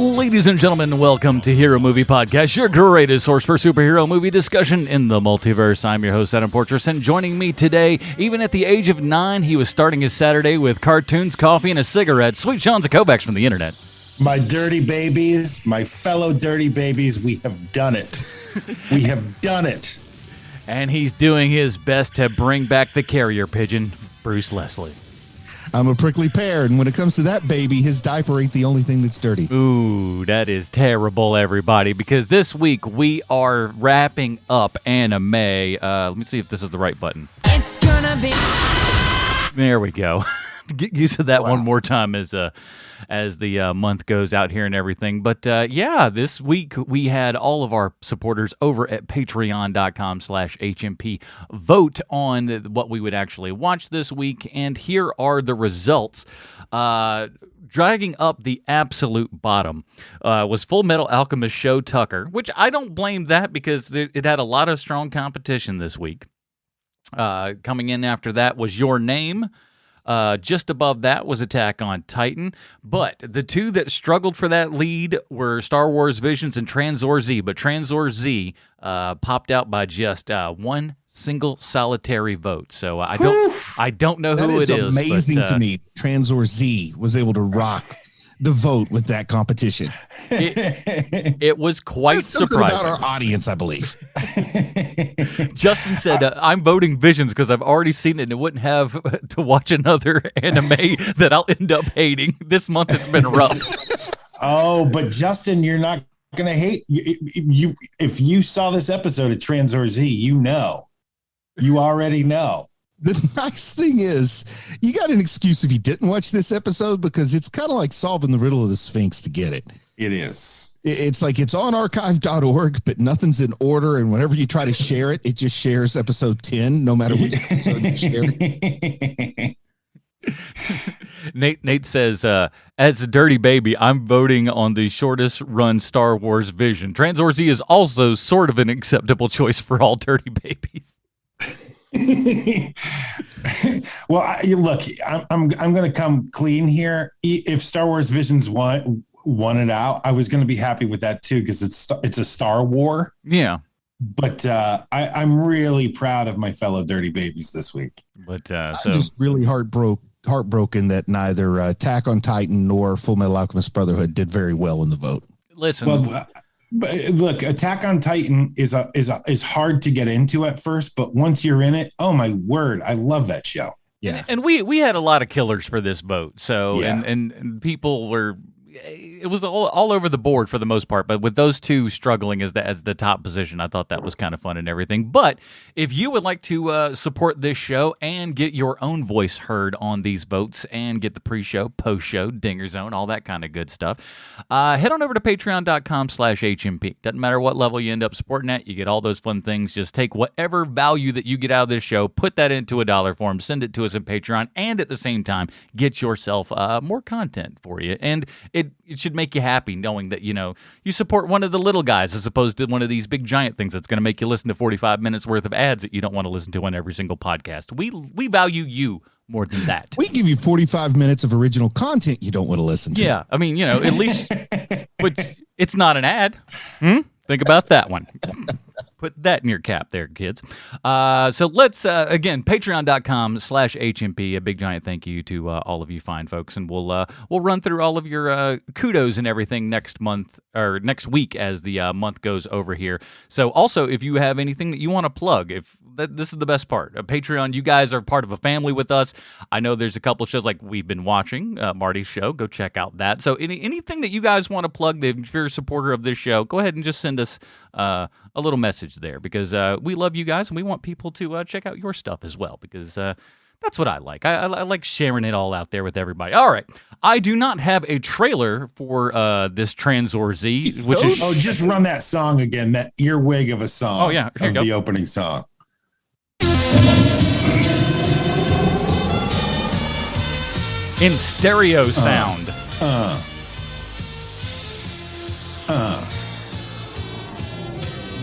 Ladies and gentlemen, welcome to Hero Movie Podcast, your greatest source for superhero movie discussion in the multiverse. I'm your host, Adam Portress, and joining me today, even at the age of 9, he was starting his Saturday with cartoons, coffee, and a cigarette. Sweet Sean Zakovacs from the internet. My dirty babies, my fellow dirty babies, we have done it. We have done it. And he's doing his best to bring back the carrier pigeon, Bruce Leslie. I'm a prickly pear, and when it comes to that baby, his diaper ain't the only thing that's dirty. Ooh, that is terrible, everybody, because this week we are wrapping up anime. Let me see if this is the right button. It's gonna be... There we go. Get used to that one more time as the month goes out here and everything. But this week we had all of our supporters over at patreon.com/HMP vote on what we would actually watch this week. And here are the results. Dragging up the absolute bottom was Full Metal Alchemist Show Tucker, which I don't blame that because it had a lot of strong competition this week. Coming in after that was Your Name. Just above that was Attack on Titan, but the two that struggled for that lead were Star Wars Visions and Tranzor Z, but Tranzor Z popped out by just one single solitary vote. So I don't know who it is. That is amazing to me. Tranzor Z was able to rock the vote with that competition. It was quite surprising. About our audience, I believe. Justin said, I'm voting Visions because I've already seen it and it wouldn't have to watch another anime that I'll end up hating. This month has been rough. Oh, but Justin, you're not going to hate. You if you saw this episode of Tranzor Z, you already know. The nice thing is, you got an excuse if you didn't watch this episode because it's kind of like solving the riddle of the Sphinx to get it. It is. It's like it's on archive.org, but nothing's in order. And whenever you try to share it, it just shares episode 10, no matter which episode you share it. Nate says, as a dirty baby, I'm voting on the shortest run Star Wars Vision. Tranzor Z is also sort of an acceptable choice for all dirty babies. Well, look, I'm going to come clean here. If Star Wars Visions won it out, I was going to be happy with that too because it's a Star War. Yeah, but I'm really proud of my fellow dirty babies this week. But I'm just really heartbroken that neither Attack on Titan nor Full Metal Alchemist Brotherhood did very well in the vote. Listen. Well, but look, Attack on Titan is hard to get into at first, but once you're in it, oh my word, I love that show. Yeah, and we had a lot of killers for this vote, so yeah. and people were. It was all over the board for the most part, but with those two struggling as the top position, I thought that was kind of fun and everything. But if you would like to support this show and get your own voice heard on these votes and get the pre-show, post-show, Dinger Zone, all that kind of good stuff, head on over to patreon.com/HMP. Doesn't matter what level you end up supporting at, you get all those fun things. Just take whatever value that you get out of this show, put that into a dollar form, send it to us at Patreon, and at the same time, get yourself more content for you. And it should make you happy knowing that, you support one of the little guys as opposed to one of these big giant things that's going to make you listen to 45 minutes worth of ads that you don't want to listen to on every single podcast. We value you more than that. We give you 45 minutes of original content you don't want to listen to. Yeah, I mean, at least, but it's not an ad. Think about that one. Put that in your cap there, kids. So let's, again, patreon.com/HMP. A big giant thank you to all of you fine folks. And we'll run through all of your kudos and everything next month or next week as the month goes over here. So also, if you have anything that you want to plug, this is the best part. Patreon, you guys are part of a family with us. I know there's a couple shows like we've been watching, Marty's show. Go check out that. So anything that you guys want to plug, if you're a supporter of this show, go ahead and just send us a little message there because we love you guys and we want people to check out your stuff as well because that's what I like. I like sharing it all out there with everybody. All right. I do not have a trailer for this Tranzor Z, which is... Oh, just run that song again, that earwig of a song. Oh, yeah. Here of you go. The opening song. In stereo sound.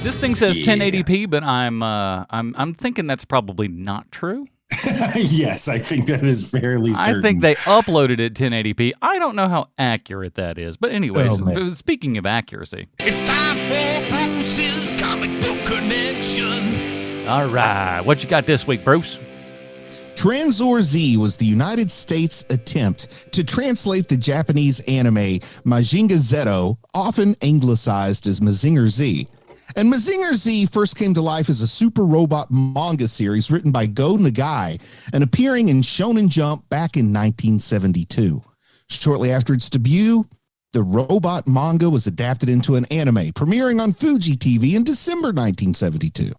This thing says 1080p, but I'm thinking that's probably not true. Yes, I think that is fairly certain. I think they uploaded it 1080p. I don't know how accurate that is. But anyways, speaking of accuracy. It's time for Bruce's Comic Book Connection. All right. What you got this week, Bruce? Tranzor Z was the United States' attempt to translate the Japanese anime Mazinga Z, often anglicized as Mazinger Z. And Mazinger Z first came to life as a super robot manga series written by Go Nagai and appearing in Shonen Jump back in 1972. Shortly after its debut, the robot manga was adapted into an anime, premiering on Fuji TV in December 1972.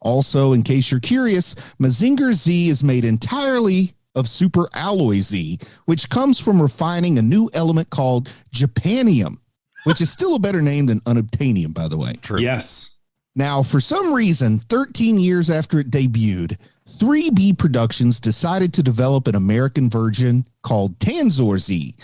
Also, in case you're curious, Mazinger Z is made entirely of super alloy Z, which comes from refining a new element called Japanium, which is still a better name than unobtainium, by the way. True. Yes. Now, for some reason, 13 years after it debuted, 3B Productions decided to develop an American version called Tranzor Z,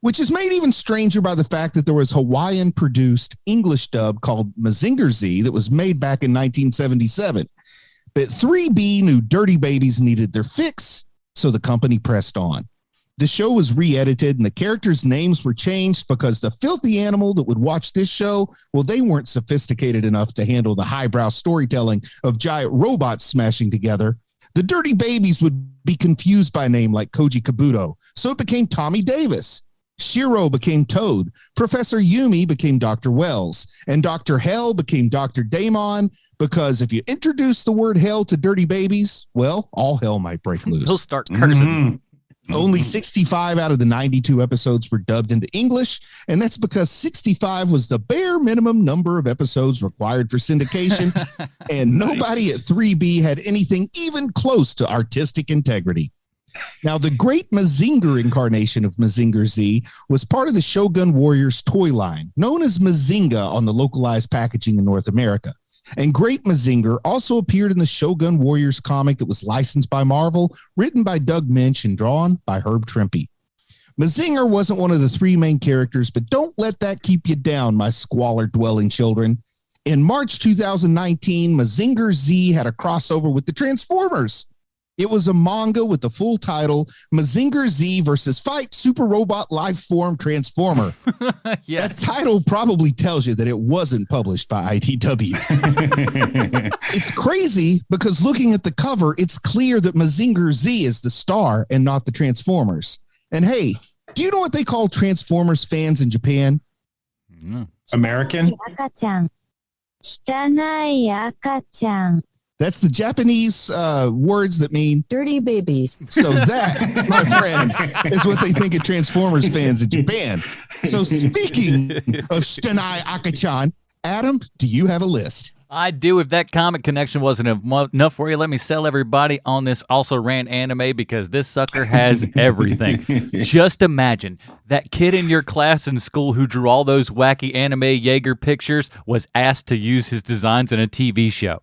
which is made even stranger by the fact that there was Hawaiian-produced English dub called Mazinger Z that was made back in 1977. But 3B knew Dirty Babies needed their fix, so the company pressed on. The show was re-edited and the characters' names were changed because the filthy animal that would watch this show, well, they weren't sophisticated enough to handle the highbrow storytelling of giant robots smashing together. The Dirty Babies would be confused by a name like Koji Kabuto, so it became Tommy Davis. Shiro became Toad, Professor Yumi became Dr. Wells, and Dr. Hell became Dr. Damon, because if you introduce the word hell to Dirty Babies, well, all hell might break loose. He'll start cursing. Mm-hmm. Only 65 out of the 92 episodes were dubbed into English, and that's because 65 was the bare minimum number of episodes required for syndication, and nobody at 3B had anything even close to artistic integrity. Now, the Great Mazinger incarnation of Mazinger Z was part of the Shogun Warriors toy line, known as Mazinga on the localized packaging in North America. And Great Mazinger also appeared in the Shogun Warriors comic that was licensed by Marvel, written by Doug Minch and drawn by Herb Trimpe. Mazinger wasn't one of the three main characters, but don't let that keep you down, my squalor-dwelling children. In March 2019, Mazinger Z had a crossover with the Transformers. It was a manga with the full title, Mazinger Z versus Fight Super Robot Life Form Transformer. Yes. That title probably tells you that it wasn't published by IDW. It's crazy because looking at the cover, it's clear that Mazinger Z is the star and not the Transformers. And hey, do you know what they call Transformers fans in Japan? American? 赤ちゃん。汚い赤ちゃん。 That's the Japanese words that mean Dirty babies. so that, my friends, is what they think of Transformers fans in Japan. So speaking of Shitenai Akachan, Adam, do you have a list? I do. If that comic connection wasn't enough for you, let me sell everybody on this Also Ran anime, because this sucker has everything. Just imagine that kid in your class in school who drew all those wacky anime Jaeger pictures was asked to use his designs in a TV show.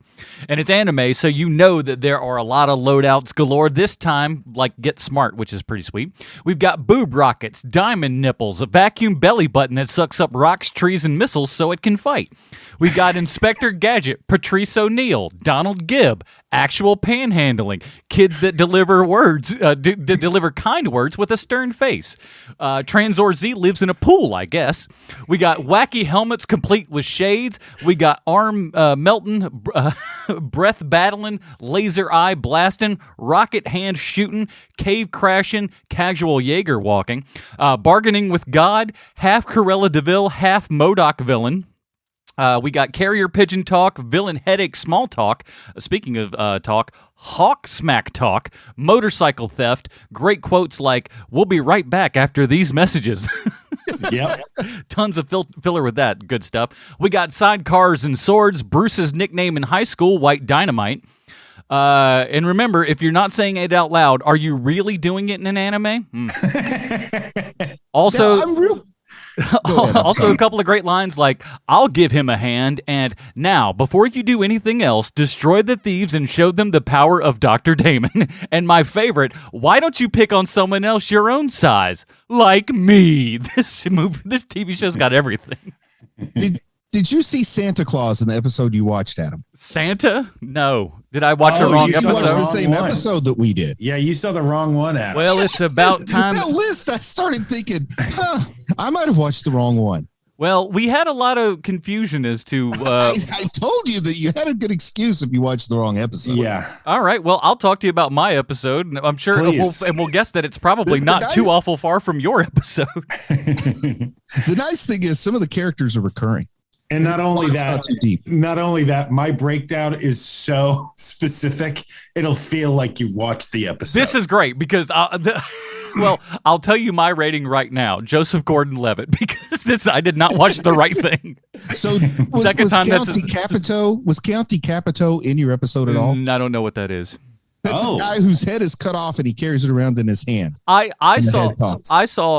And it's anime, so you know that there are a lot of loadouts galore. This time, like Get Smart, which is pretty sweet. We've got boob rockets, diamond nipples, a vacuum belly button that sucks up rocks, trees, and missiles so it can fight. We've got Inspector Gadget, Patrice O'Neill, Donald Gibb, actual panhandling, kids that deliver words, deliver kind words with a stern face. Tranzor Z lives in a pool, I guess. We got wacky helmets complete with shades. We got arm melting, breath battling, laser eye blasting, rocket hand shooting, cave crashing, casual Jaeger walking, bargaining with God, half Corella DeVille, half MODOK villain. We got carrier pigeon talk, villain headache small talk. Speaking of talk, hawk smack talk, motorcycle theft, great quotes like, "We'll be right back after these messages." Yep. Tons of filler with that. Good stuff. We got sidecars and swords, Bruce's nickname in high school, White Dynamite. And remember, if you're not saying it out loud, are you really doing it in an anime? Also... No, I'm real... Also, a couple of great lines like, "I'll give him a hand," and "Now, before you do anything else, destroy the thieves and show them the power of Dr. Damon." And my favorite, "Why don't you pick on someone else your own size? Like me." This TV show's got everything. Did you see Santa Claus in the episode you watched, Adam? Santa? No. Did I watch the Oh, wrong you You watched episode? the Wrong same one. episode that we did. Yeah, you saw the wrong one, Adam. Well, it's about time. That list, I started thinking, I might have watched the wrong one. Well, we had a lot of confusion as to. I told you that you had a good excuse if you watched the wrong episode. Yeah. All right. Well, I'll talk to you about my episode. And I'm sure, Please. we'll guess that it's probably The not guy- too awful far from your episode. The nice thing is some of the characters are recurring. And not only It's that, not too deep. my breakdown is so specific, it'll feel like you've watched the episode. This is great because, well, I'll tell you my rating right now, Joseph Gordon-Levitt, because I did not watch the right thing. So was, Second was time that's County Capito was County Capito in your episode at all? I don't know what that is. That's Oh. a guy whose head is cut off and he carries it around in his hand. I And the saw head talks.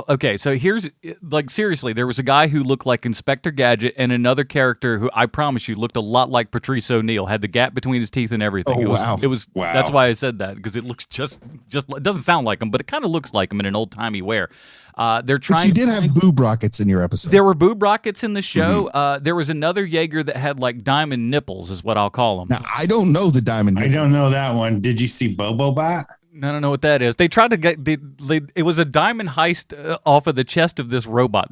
okay, so here's like seriously, there was a guy who looked like Inspector Gadget and another character who I promise you looked a lot like Patrice O'Neill, had the gap between his teeth and everything. Oh, wow. It was Wow. That's why I said that, because it looks just it doesn't sound like him, but it kind of looks like him in an old-timey wear. They're But trying you did have boob rockets in your episode. There were boob rockets in the show. Mm-hmm. There was another Jaeger that had like diamond nipples, is what I'll call them. Now I don't know the diamond. I don't know that one. Did you see Bobo Bot? I don't know what that is. They tried to get it was a diamond heist off of the chest of this robot.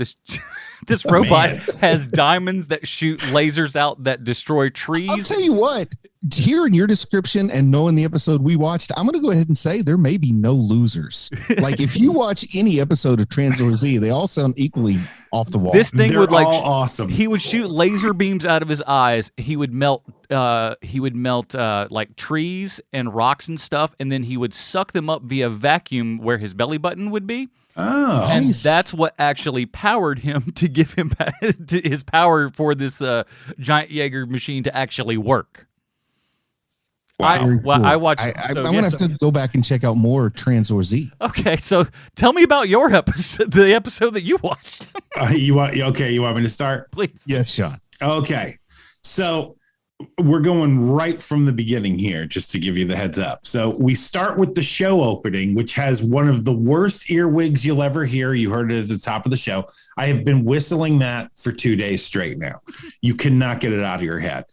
This robot man. has diamonds that shoot lasers out that destroy I'll trees. tell you what. Hearing your description and knowing the episode we watched, I'm going to go ahead and say there may be no losers. Like if you watch any episode of Tranzor Z, they all sound equally off the wall. This thing They're would like all awesome. he would shoot laser beams out of his eyes. He would melt like trees and rocks and stuff, and then he would suck them up via vacuum where his belly button would be. Oh. And Nice. that's what actually powered him to give him his power for this giant Jaeger machine to actually work. Wow. Very I cool. watched. I'm so, going yeah, to have to go back and check out more Tranzor Z. Okay, so tell me about your episode, the episode that you watched, You want me to start? please. Yes, Sean. Okay. So we're going right from the beginning here, just to give you the heads up. So we start with the show opening, which has one of the worst earwigs you'll ever hear. You heard it at the top of the show. I have been whistling that for 2 days straight now. You cannot get it out of your head.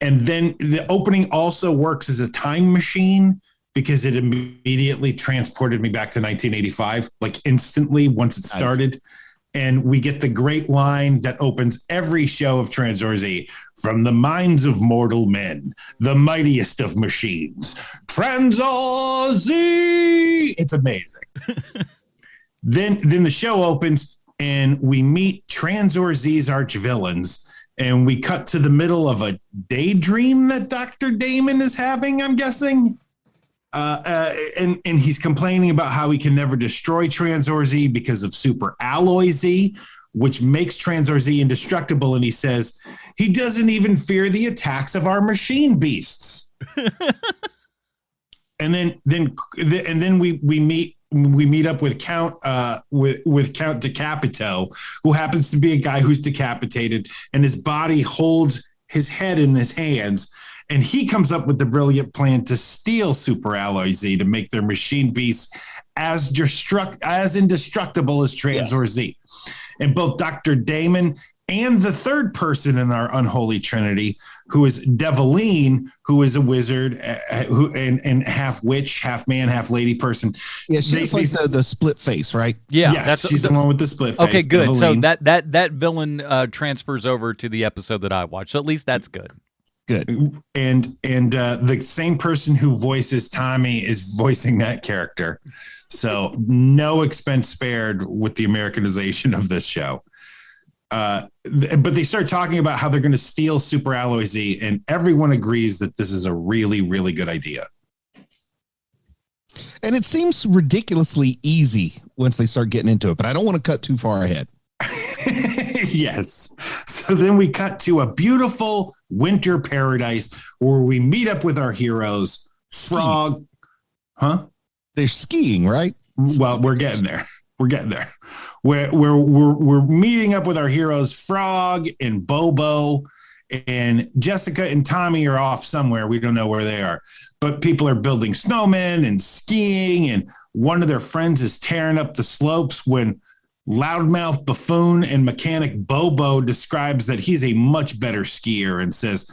And then the opening also works as a time machine because it immediately transported me back to 1985, like instantly once it started. And we get the great line that opens every show of Tranzor Z: from the minds of mortal men, the mightiest of machines, Tranzor Z. It's amazing. Then the show opens and we meet Tranzor Z's arch villains. And we cut to the middle of a daydream that Dr. Damon is having, I'm guessing. And he's complaining about how he can never destroy Tranzor Z because of Super Alloy Z, which makes Tranzor Z indestructible. And he says he doesn't even fear the attacks of our machine beasts. And then we meet up with Count Count Decapito, who happens to be a guy who's decapitated, and his body holds his head in his hands. And he comes up with the brilliant plan to steal Super Alloy Z to make their machine beasts as indestructible as Tranzor Z. And both Dr. Damon and the third person in our unholy trinity, who is Deviline, who is a wizard, and half witch, half man, half lady person. Yeah, she's like the split face, right? Yeah, Yes, she's the one with the split face. Okay, good. So Deviline. that villain transfers over to the episode that I watched. So at least that's good. Good. And the same person who voices Tommy is voicing that character. So no expense spared with the Americanization of this show. But they start talking about how they're going to steal Super Alloy Z, and everyone agrees that this is a really, really good idea. And it seems ridiculously easy once they start getting into it, but I don't want to cut too far ahead. Yes. So then we cut to a beautiful winter paradise where we meet up with our heroes. Frog. Huh? They're skiing, right? Well, we're getting there. We're meeting up with our heroes, Frog and Bobo, and Jessica and Tommy are off somewhere. We don't know where they are, but people are building snowmen and skiing, and one of their friends is tearing up the slopes when Loudmouth buffoon and mechanic Bobo describes that he's a much better skier and says,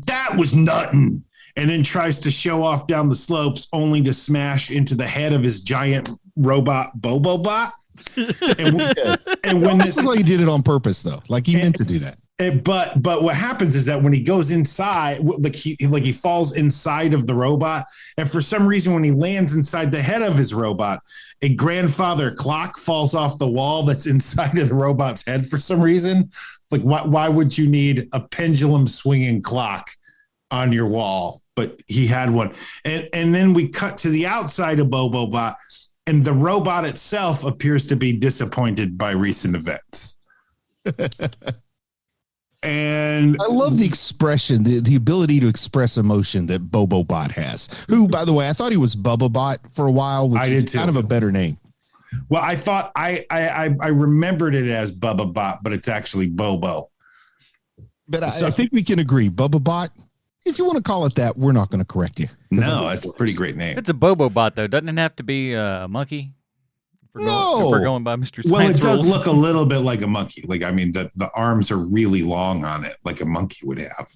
"That was nuttin'," and then tries to show off down the slopes only to smash into the head of his giant robot Bobo bot. And when this is like he did it on purpose, though. Like he meant to do that. But what happens is that when he goes inside, like he falls inside of the robot, and for some reason, when he lands inside the head of his robot, a grandfather clock falls off the wall that's inside of the robot's head. For some reason, like why would you need a pendulum swinging clock on your wall? But he had one, and then we cut to the outside of Bobobot, and the robot itself appears to be disappointed by recent events. And I love the expression, the ability to express emotion that Bobobot has. Who, by the way, I thought he was Bubba for a while, which is kind of a better name. Well, I thought I remembered it as Bubba Bot, but it's actually Bobo. But I think we can agree, Bubba, if you want to call it that, we're not going to correct you. No, it's a pretty great name. It's a Bobo Bot, though. Doesn't it have to be a monkey? If we're going by Mr. Science Well, it does rules. look a little bit like a monkey. Like, I mean, the arms are really long on it, like a monkey would have,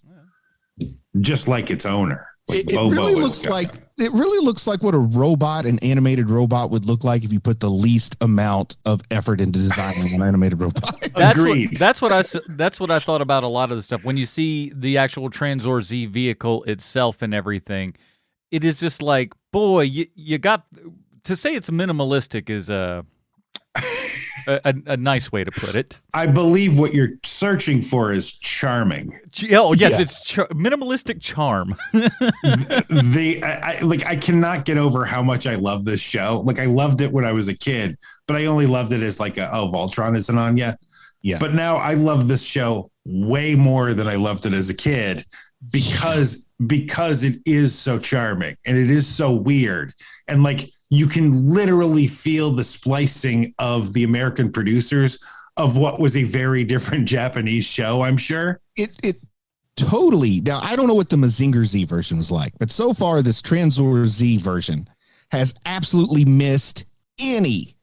just like its owner. Like It really looks like what a robot, an animated robot, would look like if you put the least amount of effort into designing an animated robot. Agreed. That's what I thought about a lot of the stuff. When you see the actual Tranzor Z vehicle itself and everything, it is just like, boy, you got to say it's minimalistic is a nice way to put it. I believe what you're searching for is charming. Oh yes, it's minimalistic charm. I cannot get over how much I love this show. Like, I loved it when I was a kid, but I only loved it as like Voltron isn't on yet. Yeah. But now I love this show way more than I loved it as a kid because it is so charming and it is so weird. And like, you can literally feel the splicing of the American producers of what was a very different Japanese show, I'm sure. It totally. Now, I don't know what the Mazinger Z version was like, but so far this Tranzor Z version has absolutely missed any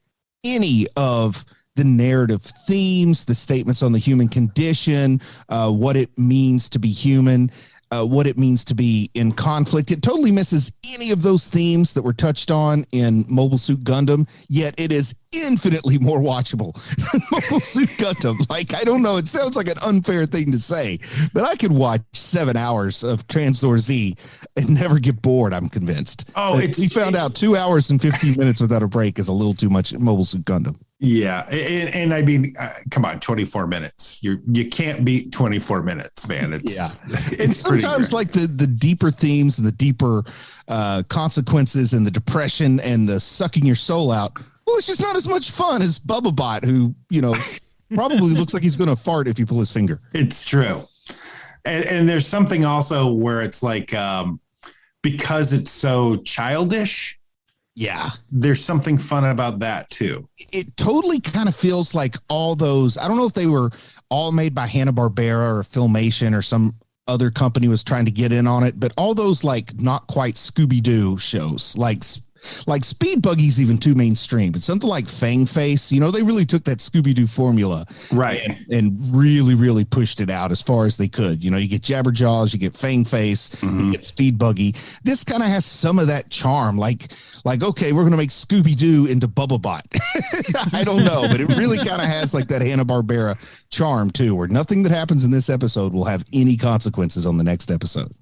of the narrative themes, the statements on the human condition, what it means to be human, what it means to be in conflict. It totally misses any of those themes that were touched on in Mobile Suit Gundam, yet it is infinitely more watchable than Mobile Suit Gundam. Like, I don't know, it sounds like an unfair thing to say, but I could watch 7 hours of Tranzor Z and never get bored, I'm convinced. We found out 2 hours and 15 minutes without a break is a little too much Mobile Suit Gundam. Yeah, and I mean, come on, 24 minutes. You can't beat 24 minutes, man. And sometimes like the deeper themes and the deeper consequences and the depression and the sucking your soul out. Well, it's just not as much fun as Bubba Bot, who probably looks like he's going to fart if you pull his finger. It's true, and there's something also where it's like because it's so childish. Yeah, there's something fun about that too. It totally kind of feels like all those, I don't know if they were all made by Hanna-Barbera or Filmation or some other company was trying to get in on it, but all those like not quite Scooby-Doo shows, like Speed Buggy's even too mainstream, but something like Fang Face, they really took that Scooby-Doo formula, right, and really, really pushed it out as far as they could. You get Jabberjaws, you get Fang Face, you get Speed Buggy. This kind of has some of that charm, like okay, we're gonna make Scooby-Doo into Bubba Bot. I don't know, but it really kind of has like that Hanna-Barbera charm too, where nothing that happens in this episode will have any consequences on the next episode.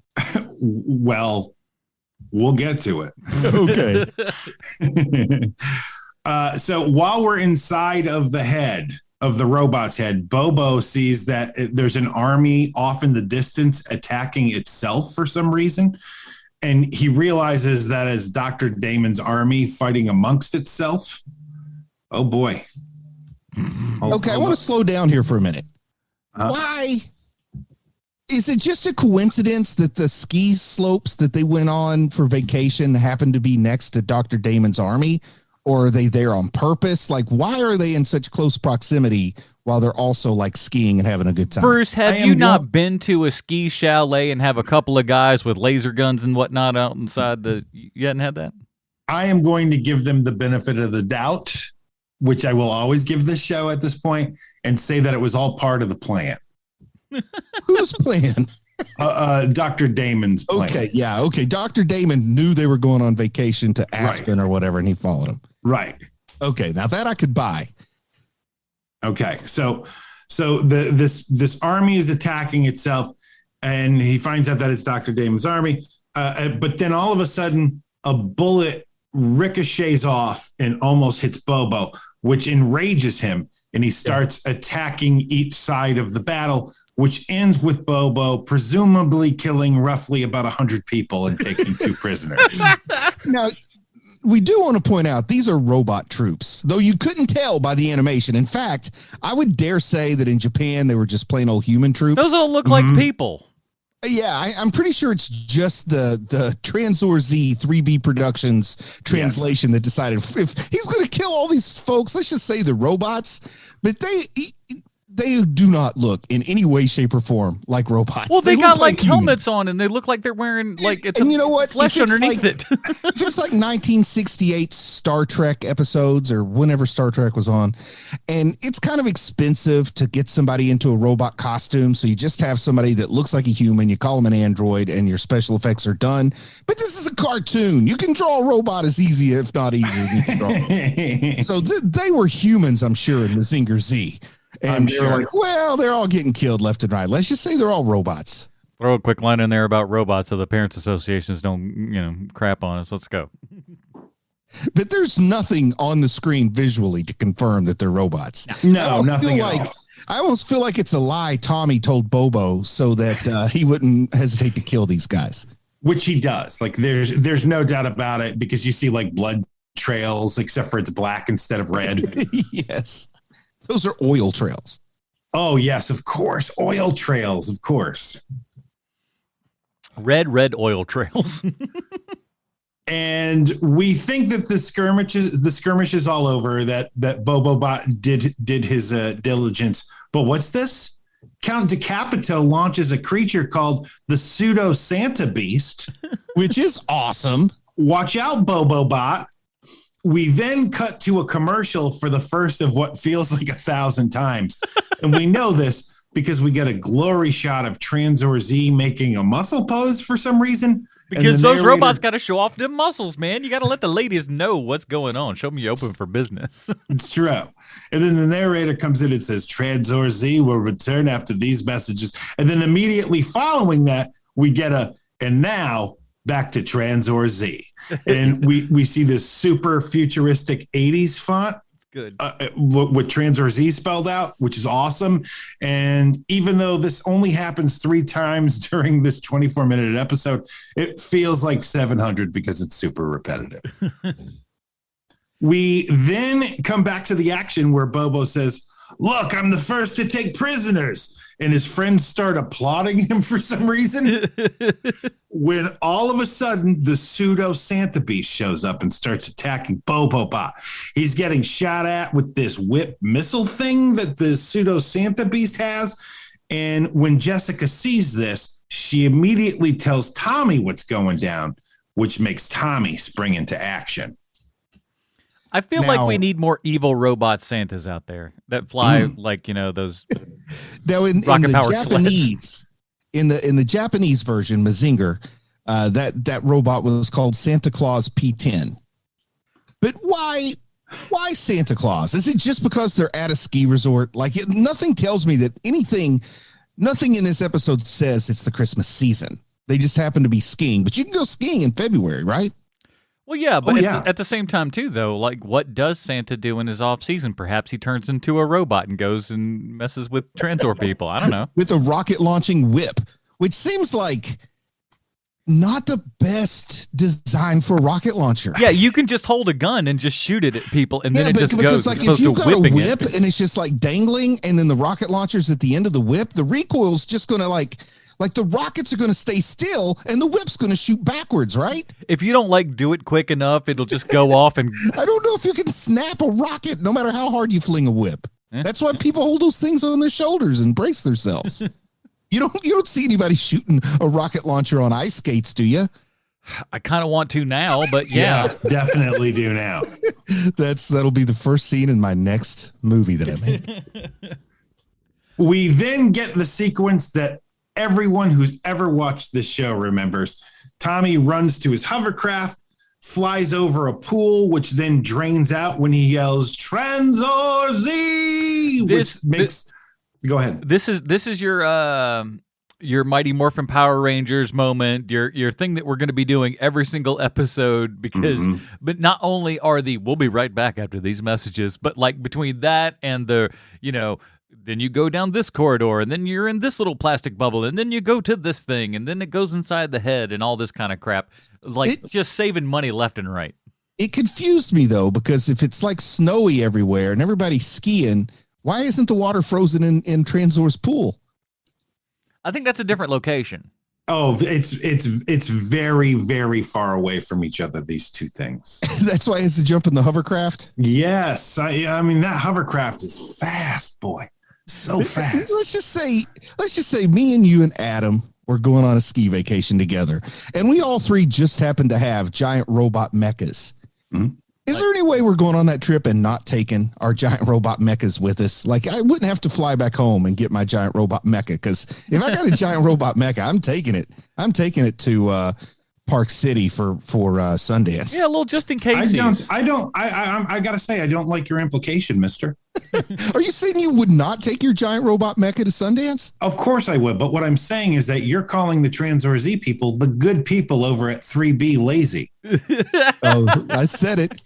Well, we'll get to it. Okay. So while we're inside of the head of the robot's head, Bobo sees that there's an army off in the distance attacking itself for some reason. And he realizes that as Dr. Damon's army fighting amongst itself. Oh, boy. Okay, I want to slow down here for a minute. Why? Is it just a coincidence that the ski slopes that they went on for vacation happened to be next to Dr. Damon's army? Or are they there on purpose? Like, why are they in such close proximity while they're also like skiing and having a good time? Bruce, have you not been to a ski chalet and have a couple of guys with laser guns and whatnot out inside you hadn't had that? I am going to give them the benefit of the doubt which I will always give this show at this point, and say that it was all part of the plan. Whose plan? Dr. Damon's plan. Okay, yeah, okay. Dr. Damon knew they were going on vacation to Aspen or whatever, and he followed them. Right. Okay, now that I could buy. Okay, so this army is attacking itself, and he finds out that it's Dr. Damon's army. But then all of a sudden, a bullet ricochets off and almost hits Bobo, which enrages him, and he starts attacking each side of the battle, which ends with Bobo presumably killing roughly about 100 people and taking 2 prisoners. Now, we do want to point out these are robot troops, though you couldn't tell by the animation. In fact, I would dare say that in Japan, they were just plain old human troops. Those all look like people. Yeah, I'm pretty sure it's just the Tranzor Z 3B Productions translation that decided if he's going to kill all these folks, let's just say the robots, but they do not look in any way, shape, or form like robots. Well, they got like human helmets on, and they look like they're wearing like it's and you know what? flesh underneath it. If it's like 1968 Star Trek episodes or whenever Star Trek was on, and it's kind of expensive to get somebody into a robot costume, so you just have somebody that looks like a human, you call them an android, and your special effects are done. But this is a cartoon. You can draw a robot as easy, if not easier than you can draw. So they were humans, I'm sure, in Mazinger Z. And they're like, well, they're all getting killed left and right. Let's just say they're all robots. Throw a quick line in there about robots so the parents' associations don't, crap on us. Let's go. But there's nothing on the screen visually to confirm that they're robots. No, nothing at all. I almost feel like it's a lie Tommy told Bobo so that he wouldn't hesitate to kill these guys. Which he does. Like there's no doubt about it, because you see like blood trails, except for it's black instead of red. Yes. Those are oil trails. Oh, yes, of course. Oil trails, of course. Red oil trails. And we think that the skirmish is all over, that Bobo Bot did his diligence. But what's this? Count Decapito launches a creature called the Pseudo Santa Beast, which is awesome. Watch out, Bobo Bot. We then cut to a commercial for the first of what feels like 1,000 times. And we know this because we get a glory shot of Tranzor Z making a muscle pose for some reason. Because those robots got to show off them muscles, man. You got to let the ladies know what's going on. Show them you open for business. It's true. And then the narrator comes in and says, Tranzor Z will return after these messages. And then immediately following that, we get and now back to Tranzor Z. And we see this super futuristic 80s font. Good. With Tranzor Z spelled out, which is awesome. And even though this only happens 3 times during this 24-minute episode, it feels like 700 because it's super repetitive. We then come back to the action where Bobo says, look, I'm the first to take prisoners. And his friends start applauding him for some reason. When all of a sudden the pseudo Santa Beast shows up and starts attacking Bobo Bot. He's getting shot at with this whip missile thing that the pseudo Santa Beast has. And when Jessica sees this, she immediately tells Tommy what's going down, which makes Tommy spring into action. I feel like we need more evil robot Santas out there that fly like, those rocket powered sleds. In the Japanese version, Mazinger, that robot was called Santa Claus P10. But why Santa Claus? Is it just because they're at a ski resort? Nothing tells me that nothing in this episode says it's the Christmas season. They just happen to be skiing, but you can go skiing in February, right? Well, yeah, but at the same time, too, though, what does Santa do in his off-season? Perhaps he turns into a robot and goes and messes with Tranzor people. I don't know. With a rocket-launching whip, which seems like not the best design for a rocket launcher. Yeah, you can just hold a gun and just shoot it at people, and then it just goes. Like, if you've got a whip and it's just like dangling, and then the rocket launcher's at the end of the whip, the recoil's just going to like the rockets are going to stay still and the whip's going to shoot backwards, right? If you don't do it quick enough, it'll just go off. And I don't know if you can snap a rocket no matter how hard you fling a whip. That's why people hold those things on their shoulders and brace themselves. You don't see anybody shooting a rocket launcher on ice skates, do you? I kind of want to now, but yeah. Definitely do now. That'll be the first scene in my next movie that I make. We then get the sequence that everyone who's ever watched this show remembers. Tommy runs to his hovercraft, flies over a pool, which then drains out when he yells Tranzor Z, go ahead. This is your Mighty Morphin Power Rangers moment, your thing that we're going to be doing every single episode because, but not only are we'll be right back after these messages, but like between that and then you go down this corridor and then you're in this little plastic bubble and then you go to this thing and then it goes inside the head and all this kind of crap, just saving money left and right. It confused me though, because if it's like snowy everywhere and everybody's skiing, why isn't the water frozen in Tranzor's pool? I think that's a different location. Oh, it's very, very far away from each other, these two things. That's why he has to jump in the hovercraft? Yes. I mean, that hovercraft is fast, boy. So fast. Let's just say me and you and Adam were going on a ski vacation together, and we all three just happened to have giant robot mechas. Mm-hmm. Is there any way we're going on that trip and not taking our giant robot mechas with us? Like, I wouldn't have to fly back home and get my giant robot mecha, because if I got a giant robot mecha, I'm taking it. I'm taking it to Park City for Sundance. Yeah, a little just in case. I gotta say, I don't like your implication, mister. Are you saying you would not take your giant robot mecha to Sundance? Of course I would, but what I'm saying is that you're calling the Tranzor Z people the good people over at 3B lazy. Oh, I said it.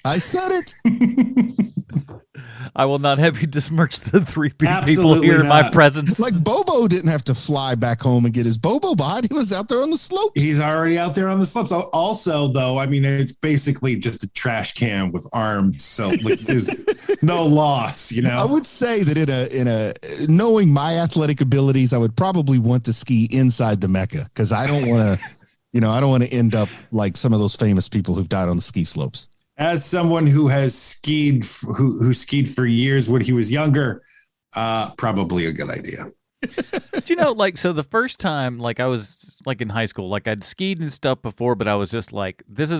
I will not have you besmirch the 3B people here in my presence. Like Bobo didn't have to fly back home and get his Bobo bod. He was out there on the slopes. He's already out there on the slopes. Also, though, I mean, it's basically just a trash can with arms, so there's no loss. I would say that in a knowing my athletic abilities, I would probably want to ski inside the Mecca, because I don't want to. I don't want to end up like some of those famous people who've died on the ski slopes. As someone who has skied, who skied for years when he was younger, probably a good idea. So the first time, I was in high school, I'd skied and stuff before, but I was just like, we're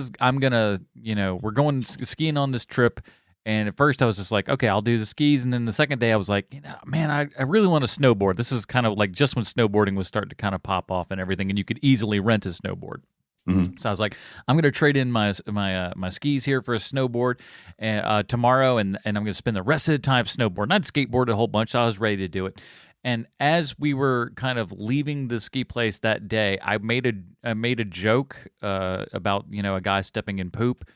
going skiing on this trip. And at first I was just like, okay, I'll do the skis. And then the second day I was like, man, I really want to snowboard. This is kind of like just when snowboarding was starting to kind of pop off and everything, and you could easily rent a snowboard. Mm-hmm. So I was like, I'm going to trade in my skis here for a snowboard tomorrow, and I'm going to spend the rest of the time snowboarding. And I'd skateboarded a whole bunch, so I was ready to do it. And as we were kind of leaving the ski place that day, I made a joke about a guy stepping in poop.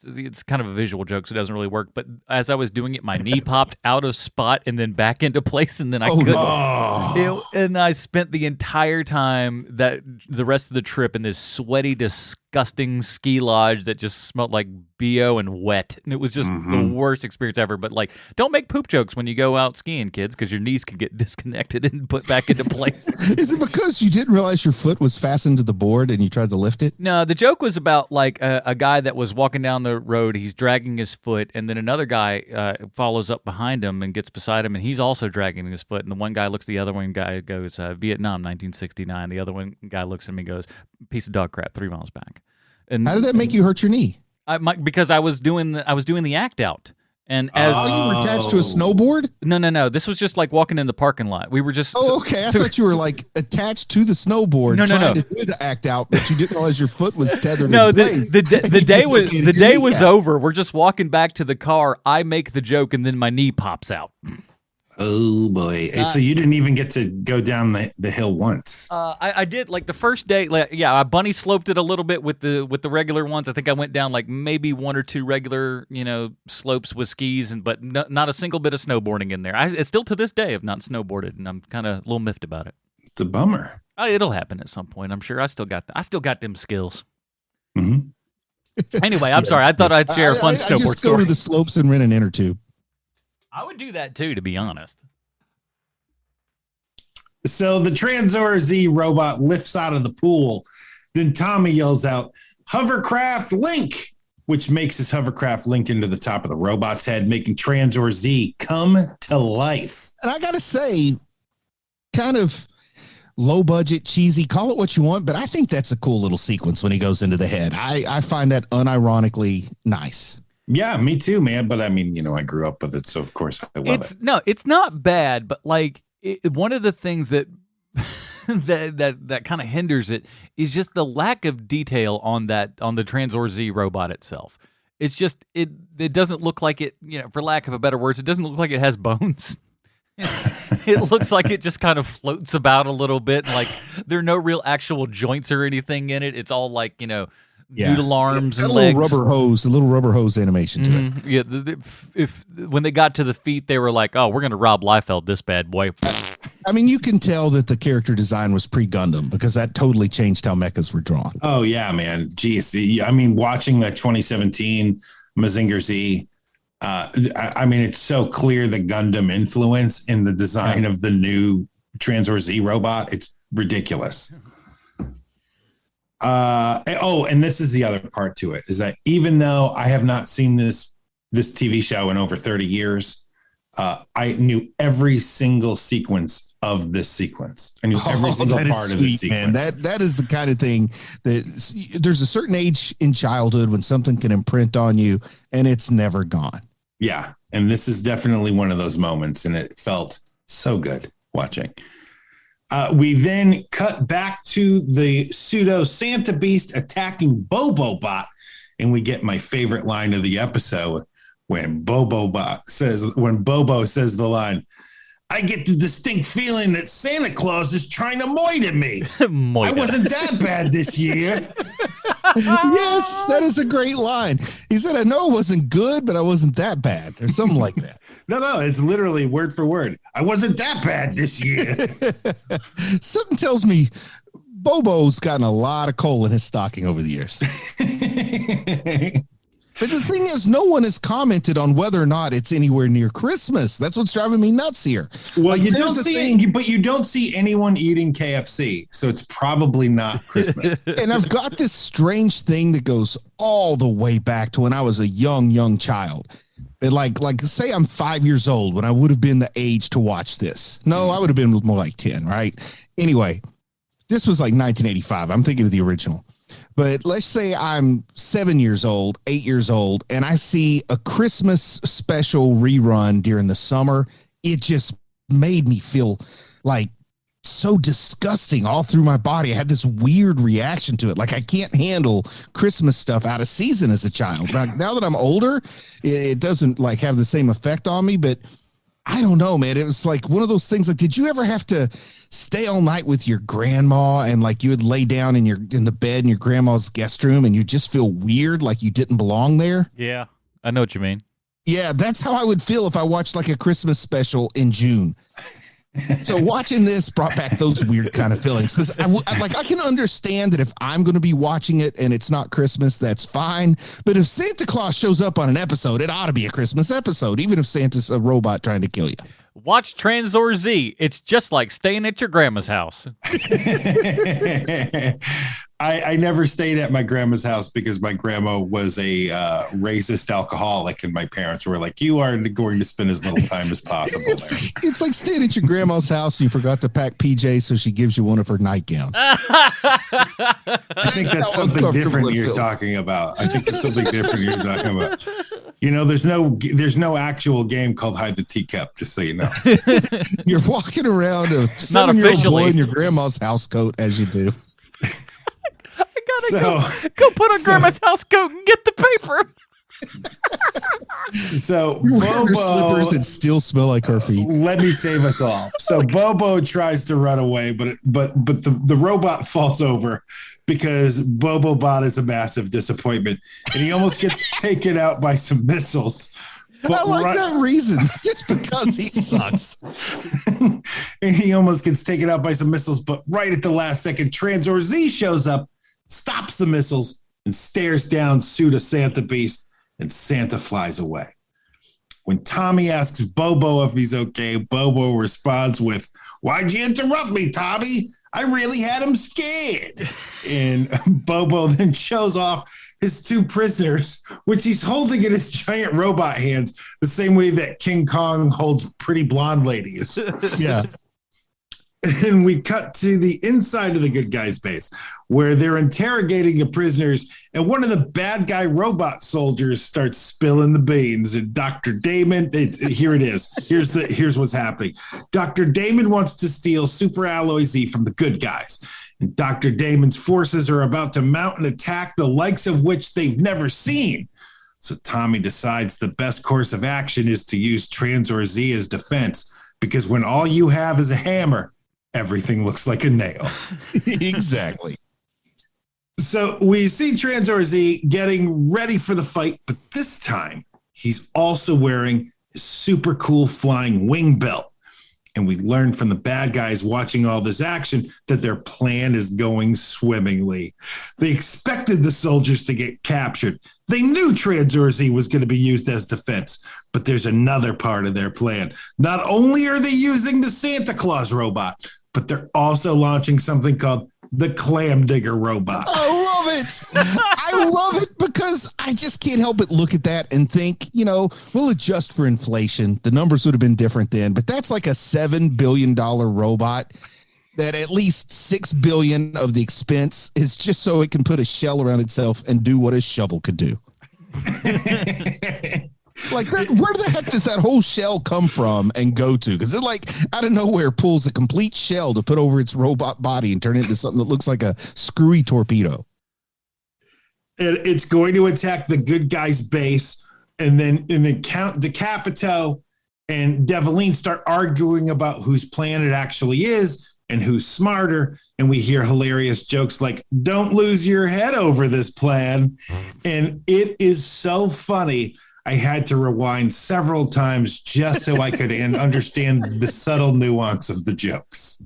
It's kind of a visual joke, so it doesn't really work. But as I was doing it, my knee popped out of spot and then back into place, and then I couldn't. No. And I spent the entire time the rest of the trip in this sweaty, disgusting ski lodge that just smelled like BO and wet, and it was just the worst experience ever. But don't make poop jokes when you go out skiing, kids, because your knees can get disconnected and put back into place. Is it because you didn't realize your foot was fastened to the board and you tried to lift it? No, the joke was about a guy that was walking down the road. He's dragging his foot, and then another guy follows up behind him and gets beside him, and he's also dragging his foot. And the one guy looks at the other one guy, goes, Vietnam, 1969. The other one guy looks at me and goes, piece of dog crap, 3 miles back. And how did that make you hurt your knee? Because I was doing the act out. And as you were attached to a snowboard? No. This was just like walking in the parking lot. We were just. Oh, okay. I thought you were attached to the snowboard, trying to do the act out, but you didn't realize your foot was tethered. No, in place. the day was over. We're just walking back to the car. I make the joke, and then my knee pops out. Oh boy! So you didn't even get to go down the hill once. I did the first day. I bunny sloped it a little bit with the regular ones. I think I went down maybe 1 or 2 regular slopes with skis, but not a single bit of snowboarding in there. It's still to this day have not snowboarded, and I'm kind of a little miffed about it. It's a bummer. It'll happen at some point, I'm sure. I still got them skills. Mm-hmm. Anyway, I'm sorry. I thought I'd share a fun snowboard just story. Go to the slopes and rent an inner tube. I would do that too, to be honest. So the Tranzor Z robot lifts out of the pool. Then Tommy yells out, "Hovercraft link," which makes his hovercraft link into the top of the robot's head, making Tranzor Z come to life. And I got to say, kind of low budget, cheesy, call it what you want, but I think that's a cool little sequence when he goes into the head. I find that unironically nice. Yeah, me too, man. But I mean, you know, I grew up with it, so of course I love it. No, it's not bad, but like one of the things that that kind of hinders it is just the lack of detail on the Tranzor Z robot itself. It's just it doesn't look like it, you know, for lack of a better words, it doesn't look like it has bones. It looks like it just kind of floats about a little bit. Like there are no real actual joints or anything in it. It's all like, you know, noodle arms and legs. A little rubber hose animation to it. Yeah, if when they got to the feet, they were like, "Oh, we're going to Rob Liefeld this bad boy." I mean, you can tell that the character design was pre-Gundam because that totally changed how mechas were drawn. Oh yeah, man. Geez, I mean, watching that 2017 Mazinger Z. I mean, it's so clear the Gundam influence in the design of the new Tranzor Z robot. It's ridiculous. And this is the other part to it, is that even though I have not seen this TV show in over 30 years, I knew every single sequence of this sequence. I knew every single part of the sequence. Man. That is the kind of thing that there's a certain age in childhood when something can imprint on you and it's never gone. Yeah. And this is definitely one of those moments, and it felt so good watching. We then cut back to the pseudo Santa Beast attacking Bobo Bot, and we get my favorite line of the episode when Bobo says the line, "I get the distinct feeling that Santa Claus is trying to moita me. I wasn't that bad this year." Yes, that is a great line. He said, "I know it wasn't good, but I wasn't that bad," or something like that. No, it's literally word for word. I wasn't that bad this year. Something tells me Bobo's gotten a lot of coal in his stocking over the years. But the thing is, no one has commented on whether or not it's anywhere near Christmas. That's what's driving me nuts here. Well, like, you don't see anyone eating KFC, so it's probably not Christmas. And I've got this strange thing that goes all the way back to when I was a young child. Like say I'm 5 years old when I would have been the age to watch this. No, I would have been more like 10, right? Anyway, this was like 1985. I'm thinking of the original. But let's say I'm 7 years old, 8 years old, and I see a Christmas special rerun during the summer. It just made me feel like so disgusting all through my body. I had this weird reaction to it. Like I can't handle Christmas stuff out of season as a child. Now that I'm older, it doesn't like have the same effect on me, but I don't know, man. It was like one of those things. Like, did you ever have to stay all night with your grandma and like you would lay down in the bed in your grandma's guest room and you just feel weird, like you didn't belong there? Yeah, I know what you mean. Yeah, that's how I would feel if I watched like a Christmas special in June. So watching this brought back those weird kind of feelings. Because I can understand that if I'm going to be watching it and it's not Christmas, that's fine. But if Santa Claus shows up on an episode, it ought to be a Christmas episode, even if Santa's a robot trying to kill you. Watch Tranzor Z. It's just like staying at your grandma's house. I never stayed at my grandma's house because my grandma was a racist alcoholic, and my parents were like, "You are going to spend as little time as possible." It's like staying at your grandma's house and you forgot to pack PJs, so she gives you one of her nightgowns. I think that's something different you're talking about. You know, there's no actual game called Hide the Teacup, just so you know. You're walking around a 7-year-old boy in your grandma's house coat, as you do. I gotta go put on grandma's house coat and get the paper. So Bobo slippers that still smell like her feet. Let me save us all. So Bobo tries to run away, but the robot falls over because Bobo Bot is a massive disappointment, and he almost gets taken out by some missiles. And I like that reason, just because he sucks. And he almost gets taken out by some missiles, but right at the last second, Tranzor Z shows up, stops the missiles, and stares down Pseudo Santa Beast, and Santa flies away. When Tommy asks Bobo if he's okay, Bobo responds with, "Why'd you interrupt me, Tommy? I really had him scared." And Bobo then shows off his two prisoners, which he's holding in his giant robot hands, the same way that King Kong holds pretty blonde ladies. Yeah. And we cut to the inside of the good guy's base where they're interrogating the prisoners. And one of the bad guy robot soldiers starts spilling the beans. And Dr. Damon, here it is. Here's what's happening. Dr. Damon wants to steal Super Alloy Z from the good guys. And Dr. Damon's forces are about to mount an attack, the likes of which they've never seen. So Tommy decides the best course of action is to use Tranzor Z as defense, because when all you have is a hammer, everything looks like a nail. Exactly. So we see Tranzor Z getting ready for the fight, but this time he's also wearing his super cool flying wing belt. And we learn from the bad guys watching all this action that their plan is going swimmingly. They expected the soldiers to get captured. They knew Tranzor Z was going to be used as defense, but there's another part of their plan. Not only are they using the Santa Claus robot, but they're also launching something called the Clam Digger robot. I love it. I love it because I just can't help but look at that and think, we'll adjust for inflation. The numbers would have been different then, but that's like a $7 billion robot that at least $6 billion of the expense is just so it can put a shell around itself and do what a shovel could do. Like, where the heck does that whole shell come from and go to? Because it, like, out of nowhere pulls a complete shell to put over its robot body and turn it into something that looks like a screwy torpedo. And it's going to attack the good guy's base, and then Count DeCapito and Develine start arguing about whose plan it actually is and who's smarter. And we hear hilarious jokes like, "Don't lose your head over this plan." And it is so funny. I had to rewind several times just so I could understand the subtle nuance of the jokes.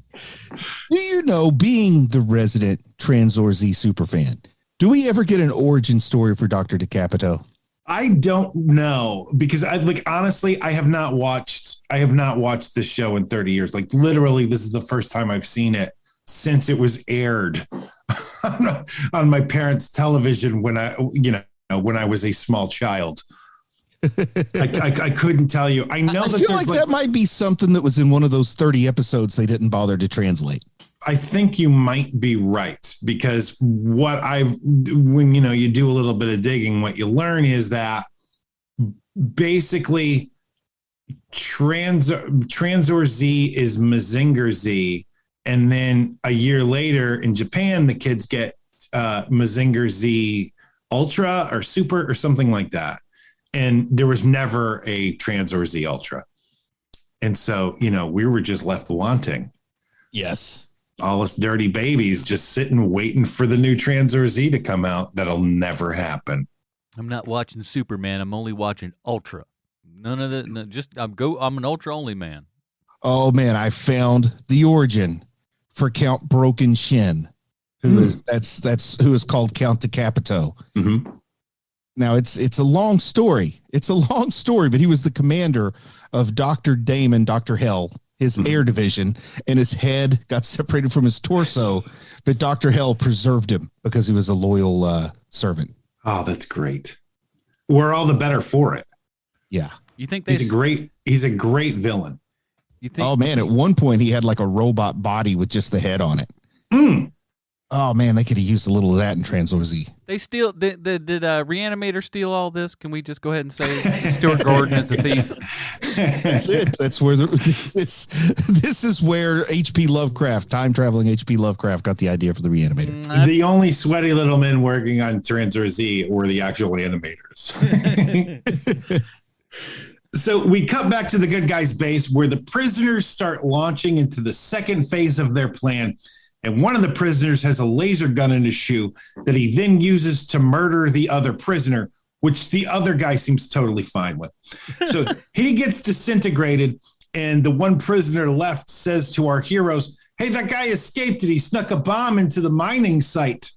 Do being the resident Tranzor Z superfan, do we ever get an origin story for Dr. DeCapito? I don't know, because honestly, I have not watched this show in 30 years. Like, literally, this is the first time I've seen it since it was aired on my parents' television when I was a small child. I couldn't tell you. I know that feel like that might be something that was in one of those 30 episodes they didn't bother to translate. I think you might be right, because when you do a little bit of digging, what you learn is that basically Tranzor Z is Mazinger Z, and then a year later in Japan the kids get Mazinger Z Ultra or Super or something like that. And there was never a Tranzor Z Ultra. And so, we were just left wanting. Yes. All us dirty babies just sitting, waiting for the new Tranzor Z to come out. That'll never happen. I'm not watching Superman. I'm only watching Ultra. None of that. No, I'm an Ultra only man. Oh, man. I found the origin for Count Broken Shin, who is called Count DeCapito. Mm-hmm. Now, it's a long story. It's a long story, but he was the commander of Dr. Damon, Dr. Hell, his air division, and his head got separated from his torso, but Dr. Hell preserved him because he was a loyal servant. Oh, that's great. We're all the better for it. Yeah. You think he's a great villain. You think? Oh, man, at one point he had like a robot body with just the head on it. Oh, man, they could have used a little of that in Tranzor Z. They steal. Did Reanimator steal all this? Can we just go ahead and say Stuart Gordon is a thief? That's it. That's where this is where H.P. Lovecraft, time traveling H.P. Lovecraft, got the idea for the Reanimator. The only sweaty little men working on Tranzor Z were the actual animators. So we cut back to the good guys' base where the prisoners start launching into the second phase of their plan. And one of the prisoners has a laser gun in his shoe that he then uses to murder the other prisoner, which the other guy seems totally fine with. So he gets disintegrated, and the one prisoner left says to our heroes, "Hey, that guy escaped and he snuck a bomb into the mining site."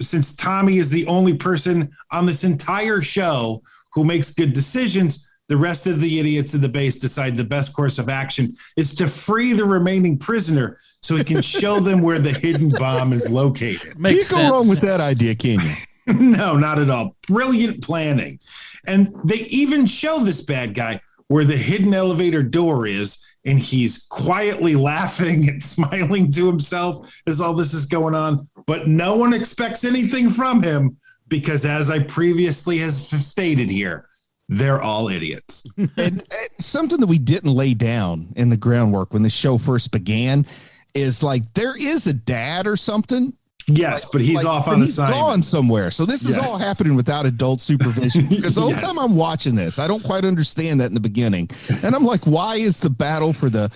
Since Tommy is the only person on this entire show who makes good decisions, the rest of the idiots in the base decide the best course of action is to free the remaining prisoner so he can show them where the hidden bomb is located. Can't go wrong with that idea, can you? No, not at all. Brilliant planning. And they even show this bad guy where the hidden elevator door is, and he's quietly laughing and smiling to himself as all this is going on, but no one expects anything from him because, as I previously has stated here, they're all idiots. And something that we didn't lay down in the groundwork when the show first began is like there is a dad or something. Yes, but he's off on assignment. Gone somewhere. So this is all happening without adult supervision. Because the whole time I'm watching this, I don't quite understand that in the beginning. And I'm like, why is the battle for the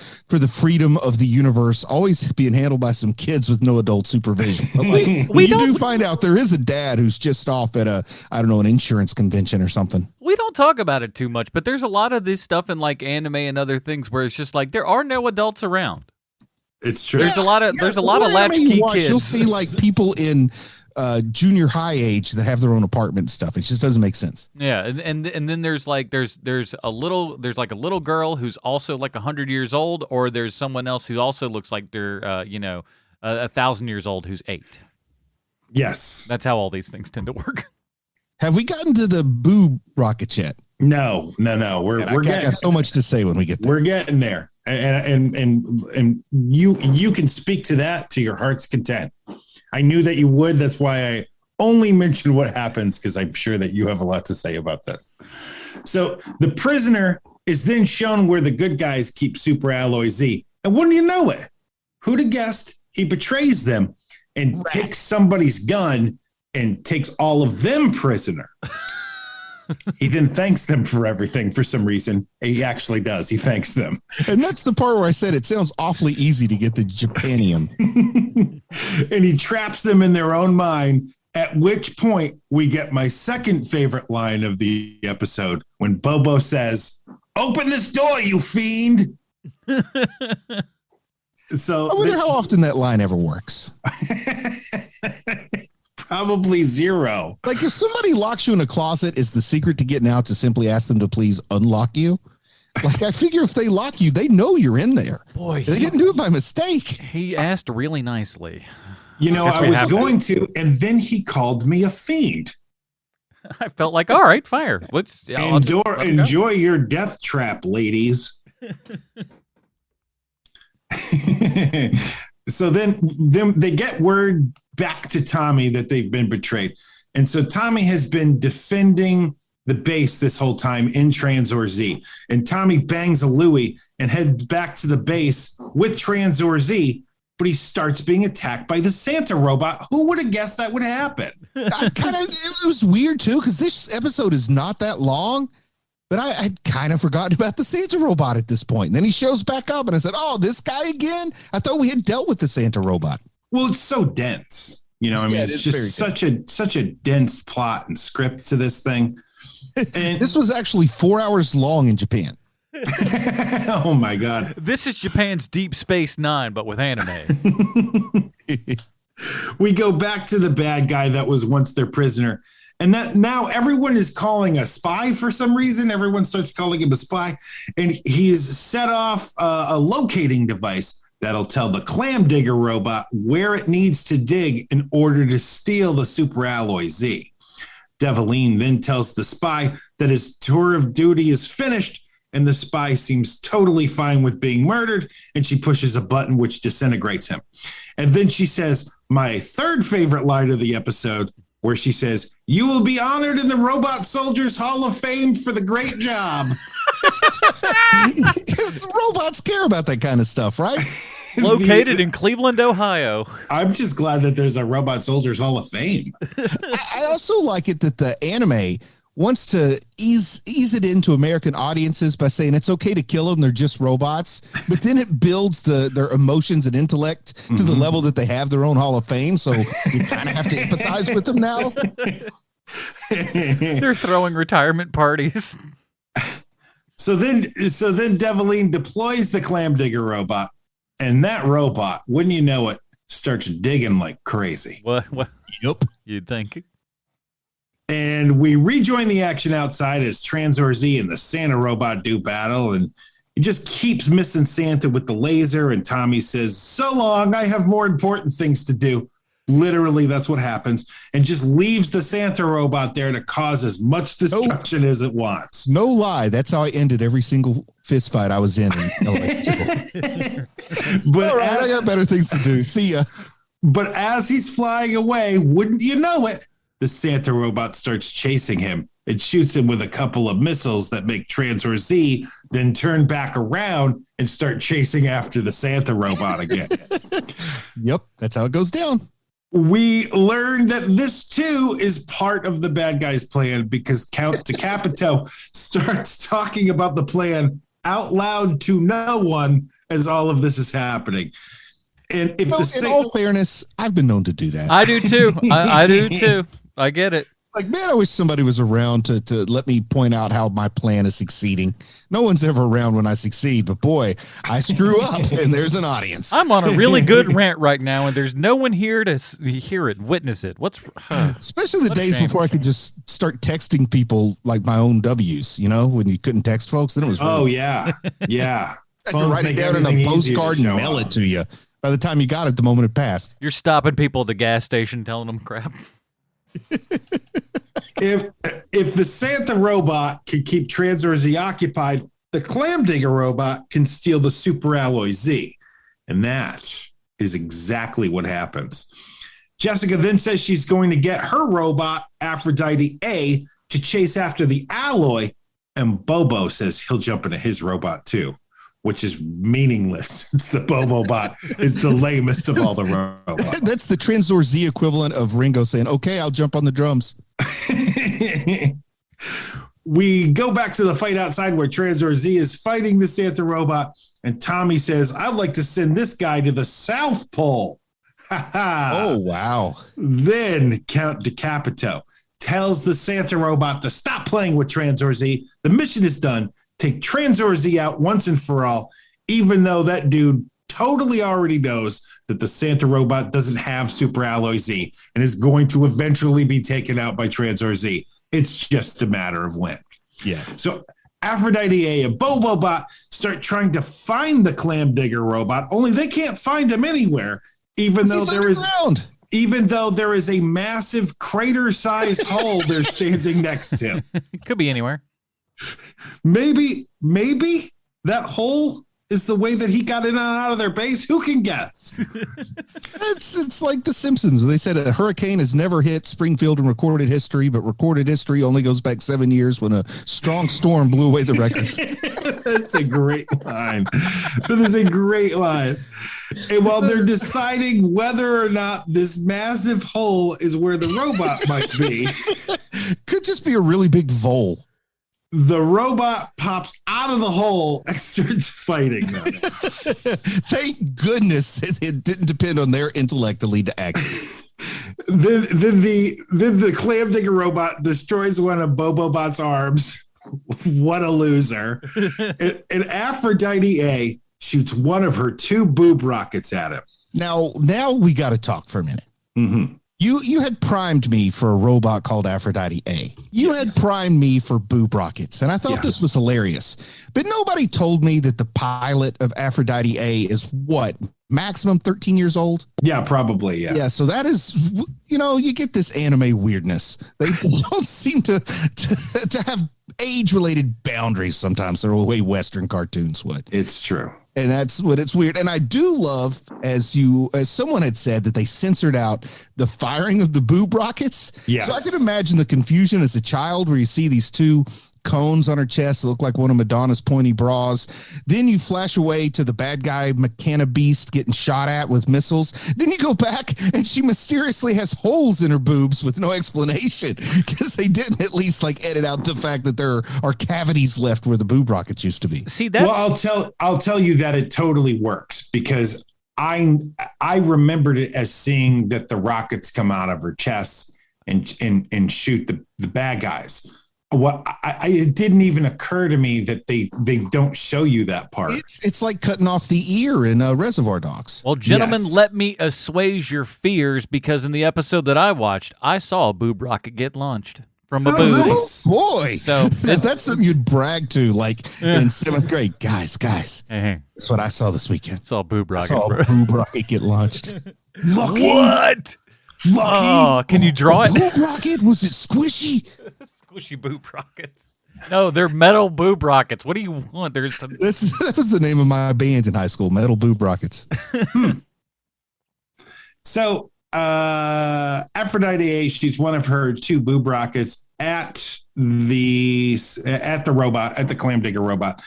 freedom of the universe always being handled by some kids with no adult supervision? Like, we do find out there is a dad who's just off at an insurance convention or something. We don't talk about it too much, but there's a lot of this stuff in like anime and other things where it's just like there are no adults around. It's true. There's a lot of latchkey kids. You'll see like people in junior high age that have their own apartment and stuff. It just doesn't make sense. Yeah, and then there's like there's a little girl who's also like 100 years old, or there's someone else who also looks like they're 1,000 years old who's 8. Yes, that's how all these things tend to work. Have we gotten to the boob rocket yet? No. We're getting so much to say when we get there. We're getting there. And you can speak to that to your heart's content. I knew that you would. That's why I only mentioned what happens, because I'm sure that you have a lot to say about this. So the prisoner is then shown where the good guys keep Super Alloy Z. And wouldn't you know it? Who'd have guessed? He betrays them and takes somebody's gun and takes all of them prisoner. He then thanks them for everything for some reason. He actually does. He thanks them. And that's the part where I said it sounds awfully easy to get the Japanium. And he traps them in their own mind, at which point we get my second favorite line of the episode when Bobo says, "Open this door, you fiend." So I wonder how often that line ever works. Probably zero. Like if somebody locks you in a closet, is the secret to getting out to simply ask them to please unlock you? Like I figure if they lock you, they know you're in there. Boy, they didn't do it by mistake. He asked really nicely. I was going to, and then he called me a fiend. I felt like, all right, fire. Let's enjoy your death trap, ladies. So then they get word back to Tommy that they've been betrayed. And so Tommy has been defending the base this whole time in Tranzor Z. And Tommy bangs a Louie and heads back to the base with Tranzor Z, but he starts being attacked by the Santa robot. Who would have guessed that would happen? It was weird too, because this episode is not that long. But I'd kind of forgotten about the Santa robot at this point. And then he shows back up and I said, oh, this guy again? I thought we had dealt with the Santa robot. Well, it's so dense. It's just such a dense plot and script to this thing. And this was actually 4 hours long in Japan. Oh, my God. This is Japan's Deep Space Nine, but with anime. We go back to the bad guy that was once their prisoner. And that now everyone is calling a spy for some reason. Everyone starts calling him a spy. And he's set off a locating device that'll tell the clam digger robot where it needs to dig in order to steal the Super Alloy Z. Devaline then tells the spy that his tour of duty is finished, and the spy seems totally fine with being murdered, and she pushes a button which disintegrates him. And then she says, my third favorite line of the episode, where she says, "You will be honored in the Robot Soldiers Hall of Fame for the great job." Because robots care about that kind of stuff, right? Located in Cleveland, Ohio. I'm just glad that there's a Robot Soldiers Hall of Fame. I also like it that the anime wants to ease it into American audiences by saying it's okay to kill them, they're just robots, but then it builds their emotions and intellect to the level that they have their own Hall of Fame, so you kind of have to empathize with them now. They're throwing retirement parties. So then Devaline deploys the clam digger robot, and that robot, wouldn't you know it, starts digging like crazy. What? Yep. You'd think. And we rejoin the action outside as Tranzor Z and the Santa robot do battle, and he just keeps missing Santa with the laser, and Tommy says, "So long, I have more important things to do." Literally, that's what happens, and just leaves the Santa robot there to cause as much destruction as it wants. No lie. That's how I ended every single fist fight I was in. But all right, I got better things to do. See ya. But as he's flying away, wouldn't you know it, the Santa robot starts chasing him. It shoots him with a couple of missiles that make Tranzor Z then turn back around and start chasing after the Santa robot again. Yep, that's how it goes down. We learn that this, too, is part of the bad guy's plan because Count DeCapito starts talking about the plan out loud to no one as all of this is happening. And if in all fairness, I've been known to do that. I do, too. I do, too. I get it. Like, man, I wish somebody was around to let me point out how my plan is succeeding. No one's ever around when I succeed, but boy, I screw up and there's an audience. I'm on a really good rant right now, and there's no one here to hear it, witness it. Especially the days before I could just start texting people like my own W's, when you couldn't text folks. Then it was yeah. I had to write it down in a postcard and mail it to you. By the time you got it, the moment it passed. You're stopping people at the gas station telling them crap. If the Santa robot can keep Tranzor Z occupied, the Clam Digger robot can steal the Super Alloy Z. And that is exactly what happens. Jessica then says she's going to get her robot, Aphrodite A, to chase after the alloy. And Bobo says he'll jump into his robot too, which is meaningless since the Bobo bot is the lamest of all the robots. That's the Tranzor Z equivalent of Ringo saying, okay, I'll jump on the drums. We go back to the fight outside where Tranzor Z is fighting the Santa robot, and Tommy says, I'd like to send this guy to the South Pole. Oh, wow. Then Count DeCapito tells the Santa robot to stop playing with Tranzor Z. The mission is done. Take Tranzor Z out once and for all, even though that dude totally already knows that the Santa robot doesn't have Super Alloy Z and is going to eventually be taken out by Tranzor Z. It's just a matter of when. Yeah. So Aphrodite A and Bobo Bot start trying to find the Clam Digger robot, only they can't find him anywhere, even though there is a massive crater-sized hole they're standing next to. Could be anywhere. Maybe that hole is the way that he got in and out of their base. Who can guess? It's like The Simpsons. They said a hurricane has never hit Springfield in recorded history, but recorded history only goes back 7 years when a strong storm blew away the records. That's a great line. That is a great line. And while they're deciding whether or not this massive hole is where the robot might be, could just be a really big vole. The robot pops out of the hole and starts fighting them. Thank goodness it didn't depend on their intellect to lead to action. Then the Clam Digger robot destroys one of Bobo Bot's arms. What a loser. And Aphrodite A shoots one of her 2 boob rockets at him. Now we got to talk for a minute. Mm-hmm. You had primed me for a robot called Aphrodite A. You had primed me for boob rockets, and I thought this was hilarious. But nobody told me that the pilot of Aphrodite A is what, maximum 13 years old? Yeah, probably, yeah. Yeah, so that is, you get this anime weirdness. They don't seem to have age-related boundaries sometimes, the way Western cartoons would. It's true. And that's what it's weird. And I do love, as someone had said, that they censored out the firing of the boob rockets. Yes. So I could imagine the confusion as a child where you see these 2 cones on her chest that look like one of Madonna's pointy bras. Then you flash away to the bad guy McKenna Beast getting shot at with missiles. Then you go back and she mysteriously has holes in her boobs with no explanation because they didn't at least edit out the fact that there are cavities left where the boob rockets used to be. See, that's... Well, I'll tell you that it totally works because I remembered it as seeing that the rockets come out of her chest and shoot the bad guys. It didn't even occur to me that they don't show you that part. It's like cutting off the ear in Reservoir Dogs. Well, gentlemen, let me assuage your fears because in the episode that I watched, I saw a boob rocket get launched from a boob. Nice. Boy, so that's something you'd brag to, in 7th grade. Guys, that's what I saw this weekend. Saw a boob rocket. Saw a boob rocket get launched. What? Lucky. Oh, can you draw it? Boob rocket? Was it squishy? Squishy boob rockets. No, they're metal boob rockets. What do you want? There's some... That was the name of my band in high school, Metal Boob Rockets. So Aphrodite A, she's one of her 2 boob rockets at the robot, at the clam digger robot.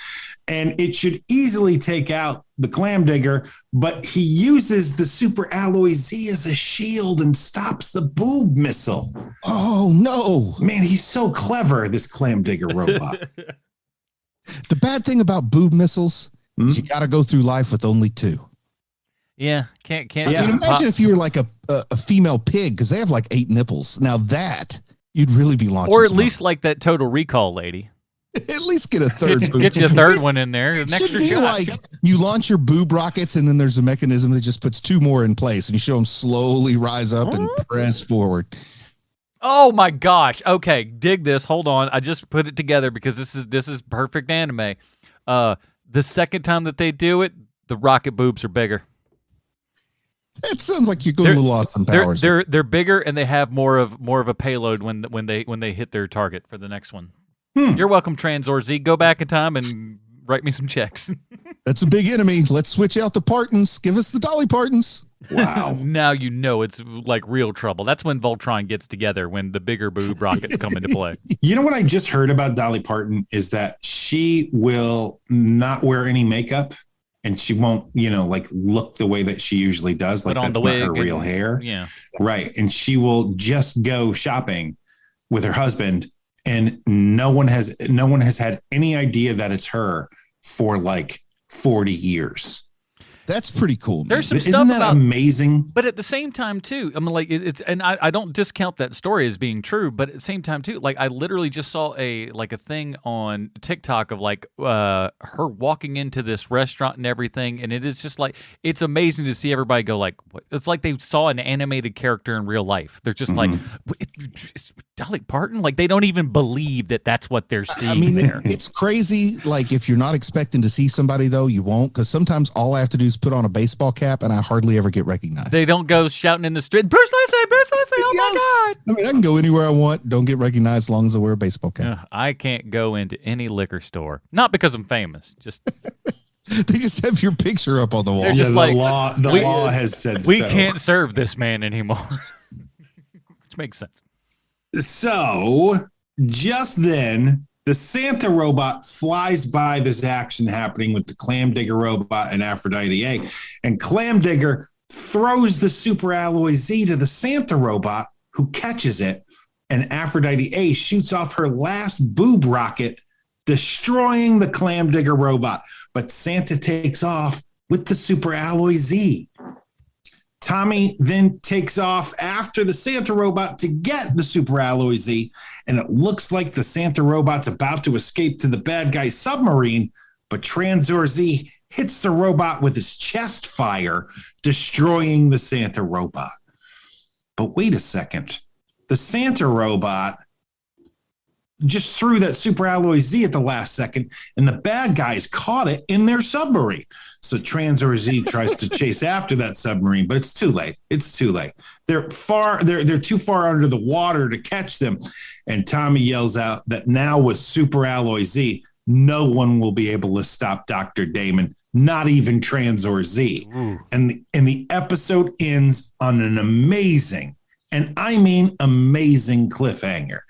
And it should easily take out the clam digger, but he uses the super alloy Z as a shield and stops the boob missile. Oh, no. Man, he's so clever, this clam digger robot. The bad thing about boob missiles is you got to go through life with only 2. Yeah, can't. I mean, imagine if you were like a female pig, because they have like 8 nipples. Now that you'd really be launching. Or at least like that Total Recall lady. At least get a third boob. Get you a third one in there. It An should extra be shot. like you launch your boob rockets, and then there's a mechanism that just puts 2 more in place, and you show them slowly rise up and press forward. Oh my gosh. Okay, dig this. Hold on. I just put it together because this is perfect anime. The second time that they do it, the rocket boobs are bigger. It sounds like you're going a little Austin Powers. They're bigger and they have more of a payload when they hit their target for the next one. You're welcome, Tranzor Z. Go back in time and write me some checks. That's a big enemy. Let's switch out the Partons. Give us the Dolly Partons. Wow. Now you know it's like real trouble. That's when Voltron gets together, when the bigger boob rockets come into play. You know what I just heard about Dolly Parton is that she will not wear any makeup and she won't, like look the way that she usually does. Like that's not her real hair. Yeah. Right. And she will just go shopping with her husband and no one has had any idea that it's her for like 40 years. That's pretty cool. There's some Isn't stuff that about amazing? But at the same time, too, I mean, like it's, and I don't discount that story as being true. But at the same time, too, like I literally just saw a thing on TikTok of like her walking into this restaurant and everything, and it is just like it's amazing to see everybody go like, what? It's like they saw an animated character in real life. They're just like, it's Dolly Parton. Like they don't even believe that that's what they're seeing. I mean, there. It's crazy. Like if you're not expecting to see somebody though, you won't. Because sometimes all I have to do is put on a baseball cap, and I hardly ever get recognized. They don't go shouting in the street, Bruce Leslie, oh my God. I mean, I can go anywhere I want, don't get recognized as long as I wear a baseball cap. I can't go into any liquor store. Not because I'm famous, just they just have your picture up on the wall. They're just the like, law has said we so. can't serve this man anymore. Which makes sense. So just then, the Santa robot flies by this action happening with the Clam Digger robot and Aphrodite A, and Clam Digger throws the super alloy Z to the Santa robot, who catches it, and Aphrodite A shoots off her last boob rocket, destroying the Clam Digger robot. But Santa takes off with the super alloy Z. Tommy then takes off after the Santa robot to get the super alloy Z, and it looks like the Santa robot's about to escape to the bad guy's submarine, but Tranzor Z hits the robot with his chest fire, destroying the Santa robot. But wait a second. The Santa robot just threw that super alloy Z at the last second, and the bad guys caught it in their submarine. So Tranzor Z tries to chase after that submarine, but it's too late. It's too late. They're too far under the water to catch them. And Tommy yells out that now with super alloy Z, no one will be able to stop Dr. Damon, not even Tranzor Z. And the episode ends on an amazing, and I mean amazing, cliffhanger.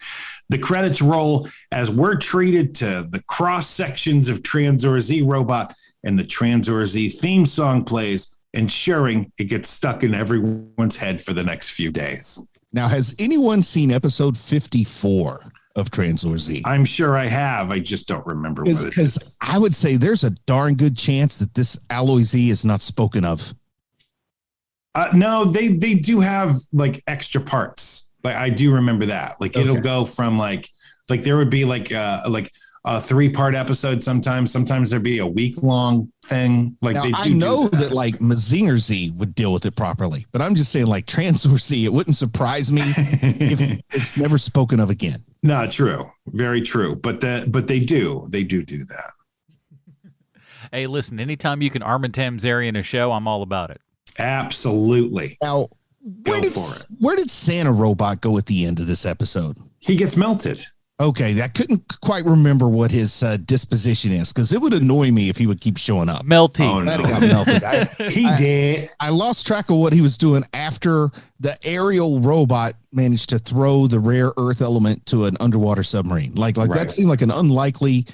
The credits roll as we're treated to the cross sections of Tranzor Z robot, and the Tranzor Z theme song plays, ensuring it gets stuck in everyone's head for the next few days. Now, has anyone seen episode 54 of Tranzor Z? I'm sure I have. I just don't remember what it is. Because I would say there's a darn good chance that this alloy Z is not spoken of. No, they do have like extra parts. Like I do remember that. Like it'll go from like there would be like a 3-part episode sometimes. Sometimes there'd be a week-long thing. Like now, they do I know that like Mazinger Z would deal with it properly, but I'm just saying like Tranzor Z, it wouldn't surprise me if it's never spoken of again. No, true. Very true. But they do that. Hey, listen, anytime you can Armin Tamzarian a show, I'm all about it. Absolutely. Now, Go for it. Where did Santa Robot go at the end of this episode? He gets melted. Okay, I couldn't quite remember what his disposition is because it would annoy me if he would keep showing up. Melty. Oh, Glad he no. got melted. He did. I lost track of what he was doing after the aerial robot managed to throw the rare earth element to an underwater submarine. Like Right. that seemed like an unlikely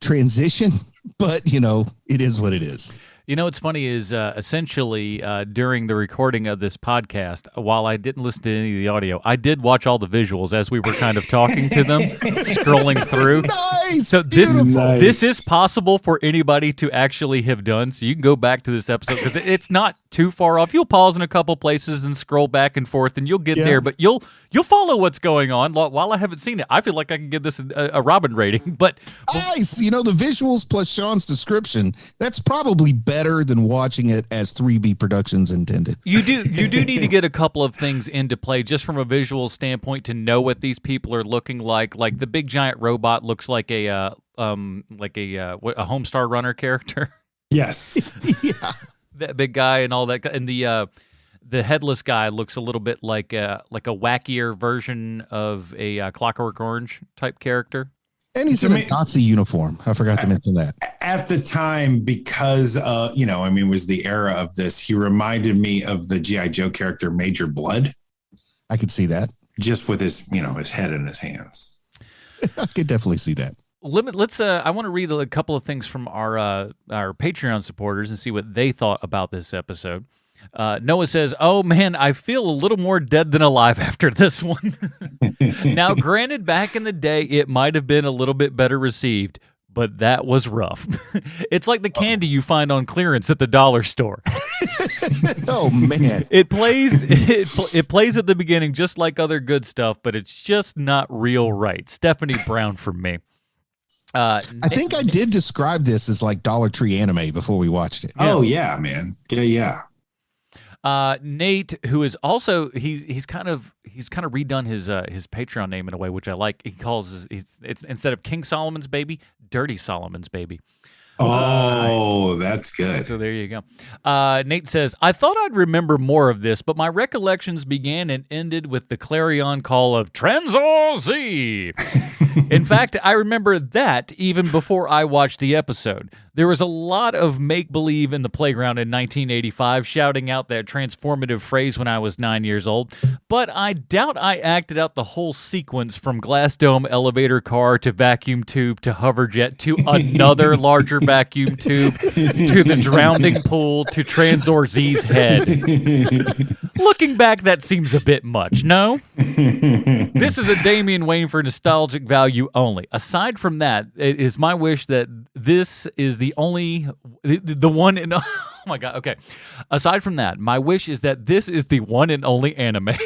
transition, but it is what it is. You know what's funny is essentially during the recording of this podcast, while I didn't listen to any of the audio, I did watch all the visuals as we were kind of talking to them, scrolling through. Nice. So Beautiful. this is possible for anybody to actually have done. So you can go back to this episode because it's not too far off. You'll pause in a couple places and scroll back and forth, and you'll get there. But you'll follow what's going on. While I haven't seen it, I feel like I can give this a Robin rating. But Nice. The visuals plus Sean's description, that's probably better than watching it as 3B Productions intended. you do need to get a couple of things into play just from a visual standpoint to know what these people are looking like. Like the big giant robot looks like a Homestar Runner character. Yes. Yeah. That big guy and all that, and the headless guy looks a little bit like a wackier version of a Clockwork Orange type character. And he's in a Nazi uniform. I forgot to mention that. At the time, because it was the era of this, he reminded me of the G.I. Joe character Major Blood, I could see that. just with his head in his hands. I could definitely see that. Let's. I want to read a couple of things from our Patreon supporters and see what they thought about this episode. Noah says, "Oh man, I feel a little more dead than alive after this one." Now, granted, back in the day, it might have been a little bit better received, but that was rough. It's like the candy you find on clearance at the dollar store. Oh man, It plays at the beginning just like other good stuff, but it's just not real right. Stephanie Brown for me. I think I did describe this as like Dollar Tree anime before we watched it. Oh yeah, man. Yeah. Nate, who is also he's kind of redone his Patreon name in a way which I like. He calls it's instead of King Solomon's Baby, Dirty Solomon's Baby. Oh, that's good. So there you go. Nate says, I thought I'd remember more of this, but my recollections began and ended with the clarion call of Tranzor Z. In fact, I remember that even before I watched the episode. There was a lot of make-believe in the playground in 1985, shouting out that transformative phrase when I was 9 years old, but I doubt I acted out the whole sequence from glass dome elevator car to vacuum tube to hoverjet to another larger vacuum tube to the drowning pool to Tranzor Z's head. Looking back, that seems a bit much, no? This is a Damian Wayne for nostalgic value only. Aside from that, it is my wish that this is the one in... Oh my God, okay. Aside from that, my wish is that this is the one and only anime.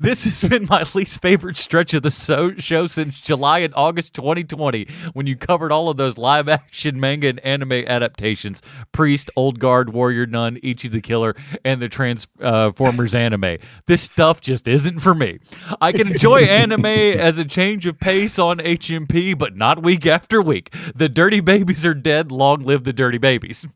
This has been my least favorite stretch of the show since July and August 2020, when you covered all of those live-action manga and anime adaptations: Priest, Old Guard, Warrior Nun, Ichi the Killer, and the Transformers anime. This stuff just isn't for me. I can enjoy anime as a change of pace on HMP, but not week after week. The Dirty Babies are dead. Long live the Dirty Babies.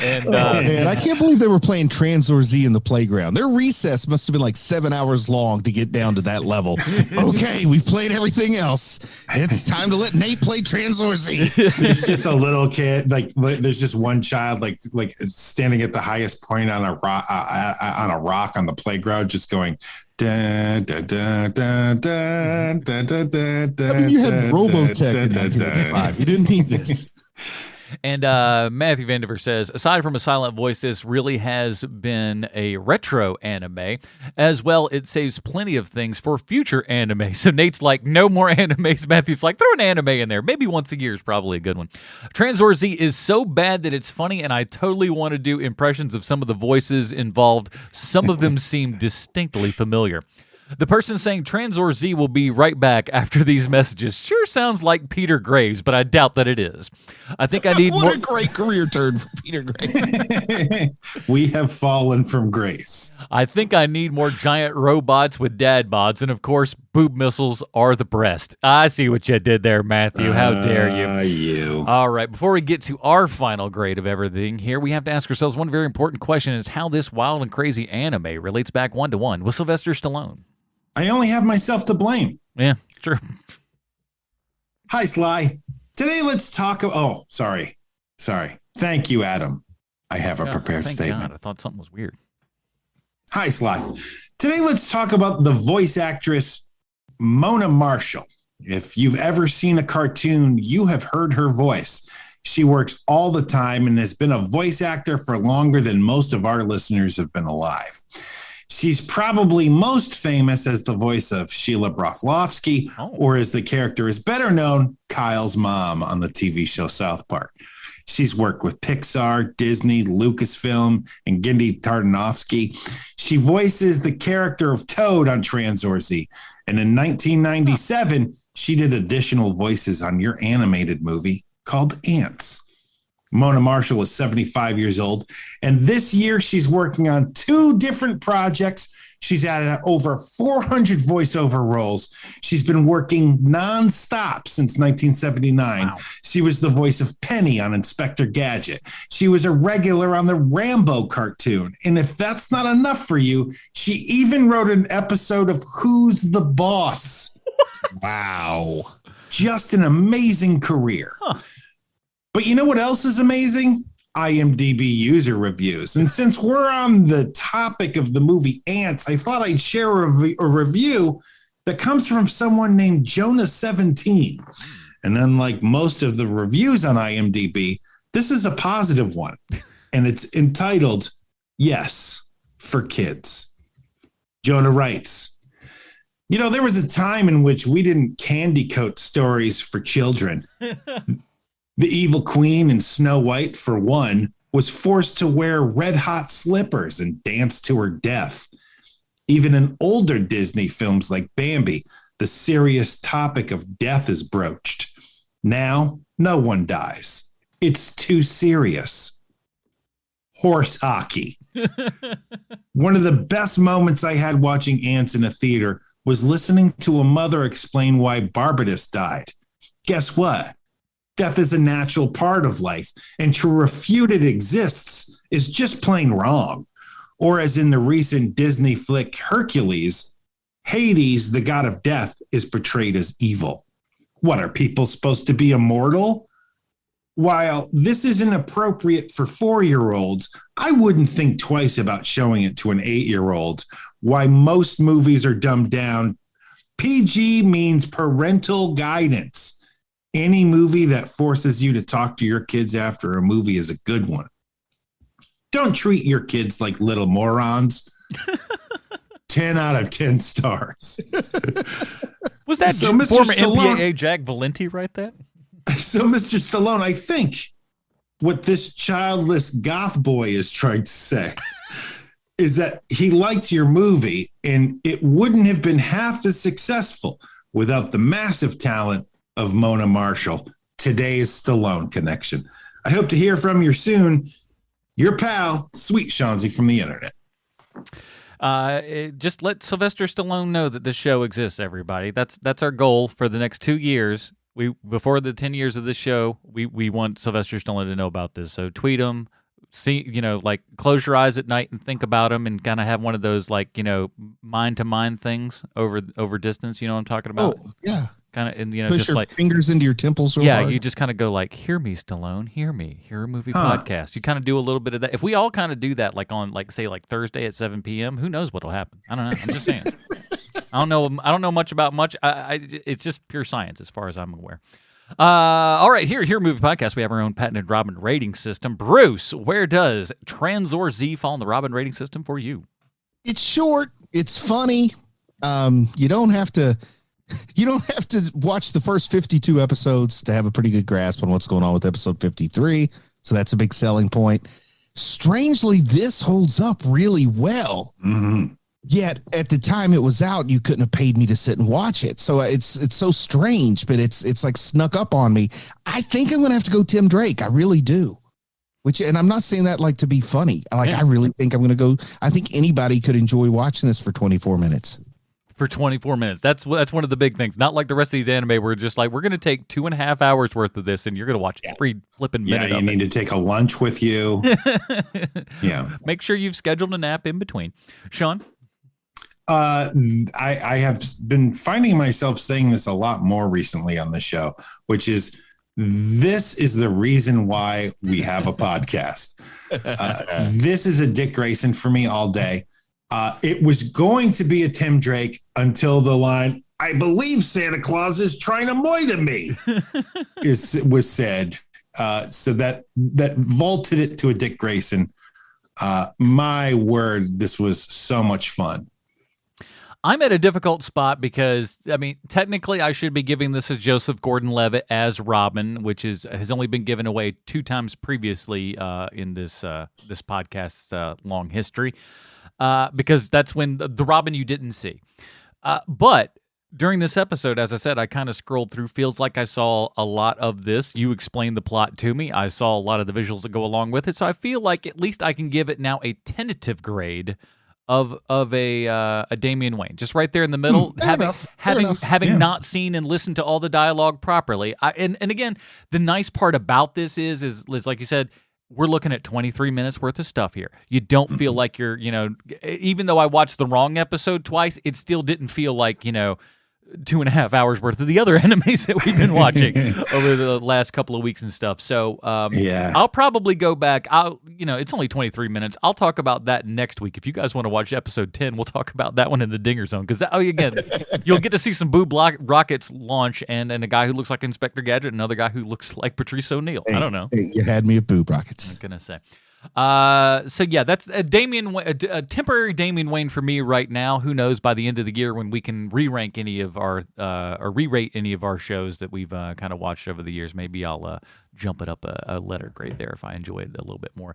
And man, I can't believe they were playing Tranzor Z in the playground. Their recess must have been like 7 hours long to get down to that level. Okay, we've played everything else. It's time to let Nate play Tranzor Z. There's just a little kid, like there's just one child, like standing at the highest point on a rock on the playground, just going. Dun, dun, dun, dun, dun, dun, dun, dun, I mean, you had Robotech in 1985. You didn't need this. And Matthew Vandiver says, aside from a silent voice, this really has been a retro anime. As well, it saves plenty of things for future anime. So Nate's like, no more animes. Matthew's like, throw an anime in there. Maybe once a year is probably a good one. Tranzor Z is so bad that it's funny, and I totally want to do impressions of some of the voices involved. Some of them seem distinctly familiar. The person saying Tranzor Z will be right back after these messages sure sounds like Peter Graves, but I doubt that it is. I think I need what more. a great career turn for Peter Graves. We have fallen from grace. I think I need more giant robots with dad bods, and of course, boob missiles are the breast. I see what you did there, Matthew. How dare you? You. All right, before we get to our final grade of everything here, we have to ask ourselves one very important question: is how this wild and crazy anime relates back 1-to-1 with Sylvester Stallone. I only have myself to blame. Yeah, sure. Hi, Sly. Today, let's talk. Oh, sorry. Thank you, Adam. I have a prepared thank statement. God, I thought something was weird. Hi, Sly. Today, let's talk about the voice actress Mona Marshall. If you've ever seen a cartoon, you have heard her voice. She works all the time and has been a voice actor for longer than most of our listeners have been alive. She's probably most famous as the voice of Sheila Broflovsky, or as the character is better known, Kyle's mom on the TV show South Park. She's worked with Pixar, Disney, Lucasfilm, and Genndy Tartakovsky. She voices the character of Toad on Tranzor Z. And in 1997, she did additional voices on your animated movie called Ants. Mona Marshall is 75 years old, and this year she's working on 2 different projects. She's added over 400 voiceover roles. She's been working nonstop since 1979. Wow. She was the voice of Penny on Inspector Gadget. She was a regular on the Rambo cartoon. And if that's not enough for you, she even wrote an episode of Who's the Boss? Wow. Just an amazing career. Huh. But you know what else is amazing? IMDb user reviews. And since we're on the topic of the movie Ants, I thought I'd share a review that comes from someone named Jonah17. And unlike most of the reviews on IMDb, this is a positive one. And it's entitled, Yes, for Kids. Jonah writes, you know, there was a time in which we didn't candy coat stories for children. The evil queen in Snow White, for one, was forced to wear red-hot slippers and dance to her death. Even in older Disney films like Bambi, the serious topic of death is broached. Now, no one dies. It's too serious. Horse hockey. One of the best moments I had watching Ants in a theater was listening to a mother explain why Barbatus died. Guess what? Death is a natural part of life, and to refute it exists is just plain wrong. Or as in the recent Disney flick Hercules, Hades, the god of death, is portrayed as evil. What, are people supposed to be immortal? While this isn't appropriate for 4-year-olds, I wouldn't think twice about showing it to an 8-year-old. Why most movies are dumbed down. PG means parental guidance. Any movie that forces you to talk to your kids after a movie is a good one. Don't treat your kids like little morons. 10 out of 10 stars. Was that so former Stallone, MPAA Jack Valenti write that? So, Mr. Stallone, I think what this childless goth boy is trying to say is that he liked your movie and it wouldn't have been half as successful without the massive talent of Mona Marshall, today's Stallone connection. I hope to hear from you soon. Your pal, Sweet Shanzi from the internet. Just let Sylvester Stallone know that this show exists, everybody. That's our goal for the next 2 years. Before the 10 years of this show, we want Sylvester Stallone to know about this. So tweet him, see, like close your eyes at night and think about him and kind of have one of those mind to mind things over distance. You know what I'm talking about? Oh, yeah. Kind of, and push just your fingers into your temples. You just kind of go hear me, Stallone, hear me, hear a movie podcast. You kind of do a little bit of that. If we all kind of do that, on say Thursday at 7 p.m., who knows what'll happen? I don't know. I'm just saying. I don't know much about much. It's just pure science as far as I'm aware. All right, here movie podcast. We have our own patented Robin rating system. Bruce, where does Tranzor Z fall in the Robin rating system for you? It's short. It's funny. You don't have to watch the first 52 episodes to have a pretty good grasp on what's going on with episode 53. So that's a big selling point. Strangely, this holds up really well. Mm-hmm. Yet at the time it was out, you couldn't have paid me to sit and watch it. So it's so strange, but it's like snuck up on me. I think I'm going to have to go Tim Drake. I really do. And I'm not saying that like to be funny. I really think I'm going to go. I think anybody could enjoy watching this for 24 minutes. For 24 minutes. That's one of the big things. Not like the rest of these anime where just like, we're going to take 2.5 hours worth of this and you're going to watch every flipping minute of it. Yeah, you need to take a lunch with you. Yeah. Make sure you've scheduled a nap in between. Sean? I have been finding myself saying this a lot more recently on the show, which is this is the reason why we have a podcast. This is a Dick Grayson for me all day. It was going to be a Tim Drake until the line, I believe Santa Claus is trying to moita me, was said. So that vaulted it to a Dick Grayson. My word, this was so much fun. I'm at a difficult spot because, I mean, technically I should be giving this as Joseph Gordon-Levitt as Robin, which has only been given away 2 times previously in this podcast's long history, because that's when the Robin you didn't see. But during this episode, as I said, I kind of scrolled through. Feels like I saw a lot of this. You explained the plot to me. I saw a lot of the visuals that go along with it. So I feel like at least I can give it now a tentative grade of a Damian Wayne, just right there in the middle, having not seen and listened to all the dialogue properly. And again, the nice part about this is like you said, we're looking at 23 minutes worth of stuff here. You don't feel like you're, even though I watched the wrong episode twice, it still didn't feel like, 2.5 hours worth of the other animes that we've been watching over the last couple of weeks and stuff. So I'll probably go back. It's only 23 minutes. I'll talk about that next week. If you guys want to watch episode 10, we'll talk about that one in the Dinger Zone. Because again, you'll get to see some boob rockets launch and a guy who looks like Inspector Gadget, another guy who looks like Patrice O'Neal. I don't know. Hey, you had me at boob rockets. I'm gonna say. So yeah, that's a temporary Damian Wayne for me right now. Who knows, by the end of the year when we can re-rank any of our or re-rate any of our shows that we've kind of watched over the years, maybe I'll jump it up a letter grade there if I enjoy it a little bit more.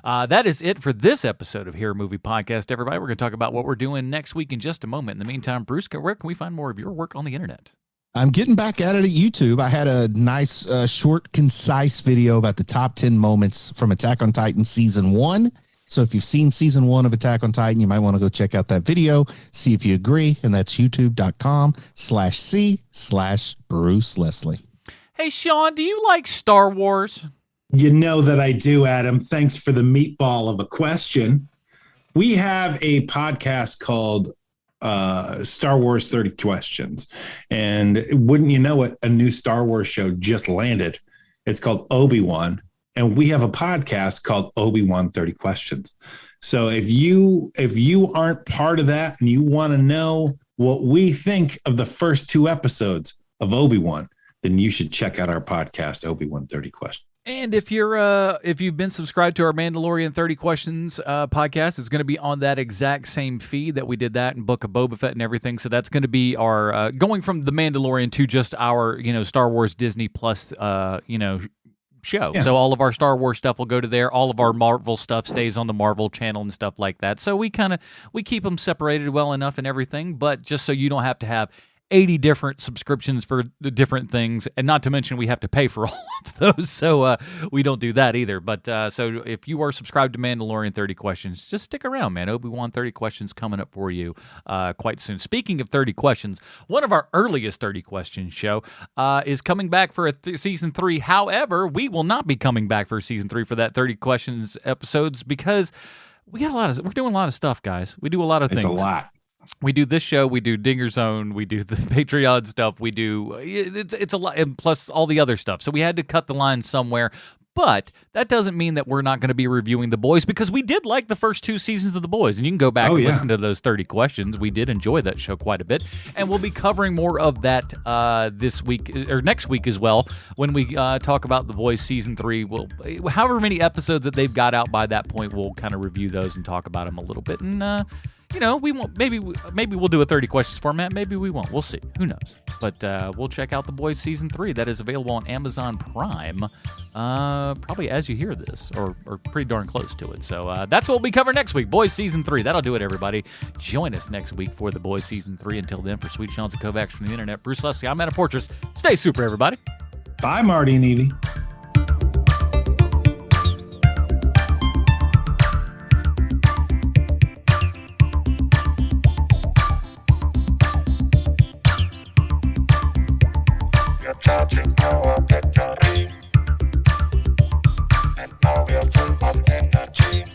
That is it for this episode of Hero Movie Podcast, everybody. We're going to talk about what we're doing next week in just a moment. In the meantime, Bruce, where can we find more of your work on the internet? I'm getting back at it at YouTube. I had a nice, short, concise video about the top 10 moments from Attack on Titan Season 1. So if you've seen Season 1 of Attack on Titan, you might want to go check out that video, see if you agree, and that's youtube.com/C/Bruce Leslie. Hey, Sean, do you like Star Wars? You know that I do, Adam. Thanks for the meatball of a question. We have a podcast called Star Wars 30 Questions. And wouldn't you know it, a new Star Wars show just landed. It's called Obi-Wan. And we have a podcast called Obi-Wan 30 Questions. So if you aren't part of that and you want to know what we think of the first 2 episodes of Obi-Wan, then you should check out our podcast, Obi-Wan 30 Questions. And if you've been subscribed to our Mandalorian 30 Questions podcast, it's going to be on that exact same feed that we did that in Book of Boba Fett and everything. So that's going to be our going from the Mandalorian to just our Star Wars Disney Plus show. Yeah. So all of our Star Wars stuff will go to there. All of our Marvel stuff stays on the Marvel channel and stuff like that. So we keep them separated well enough and everything, but just so you don't have to have 80 different subscriptions for the different things, and not to mention we have to pay for all of those, so we don't do that either. But so if you are subscribed to Mandalorian 30 Questions, just stick around, man. Obi-Wan 30 Questions coming up for you quite soon. Speaking of 30 Questions, one of our earliest 30 Questions show is coming back for Season 3. However, we will not be coming back for Season 3 for that 30 Questions episodes because we're doing a lot of stuff, guys. We do a lot of things. It's a lot. We do this show, we do Dinger Zone, we do the Patreon stuff, it's a lot, and plus all the other stuff. So we had to cut the line somewhere, but that doesn't mean that we're not going to be reviewing The Boys, because we did like the first 2 seasons of The Boys, and you can go back and listen to those 30 questions. We did enjoy that show quite a bit, and we'll be covering more of that this week, or next week as well, when we talk about The Boys Season 3. However many episodes that they've got out by that point, we'll kind of review those and talk about them a little bit, and we won't. Maybe we'll do a 30 questions format. Maybe we won't. We'll see. Who knows? But we'll check out The Boys Season 3. That is available on Amazon Prime, probably as you hear this, or pretty darn close to it. So that's what we'll be covering next week. Boys Season 3. That'll do it, everybody. Join us next week for The Boys Season 3. Until then, for Sweet Sean's and Kovacs from the internet, Bruce Leslie, I'm Anna Portress. Stay super, everybody. Bye, Marty and Evie. Charging our battery, and now we're full of energy.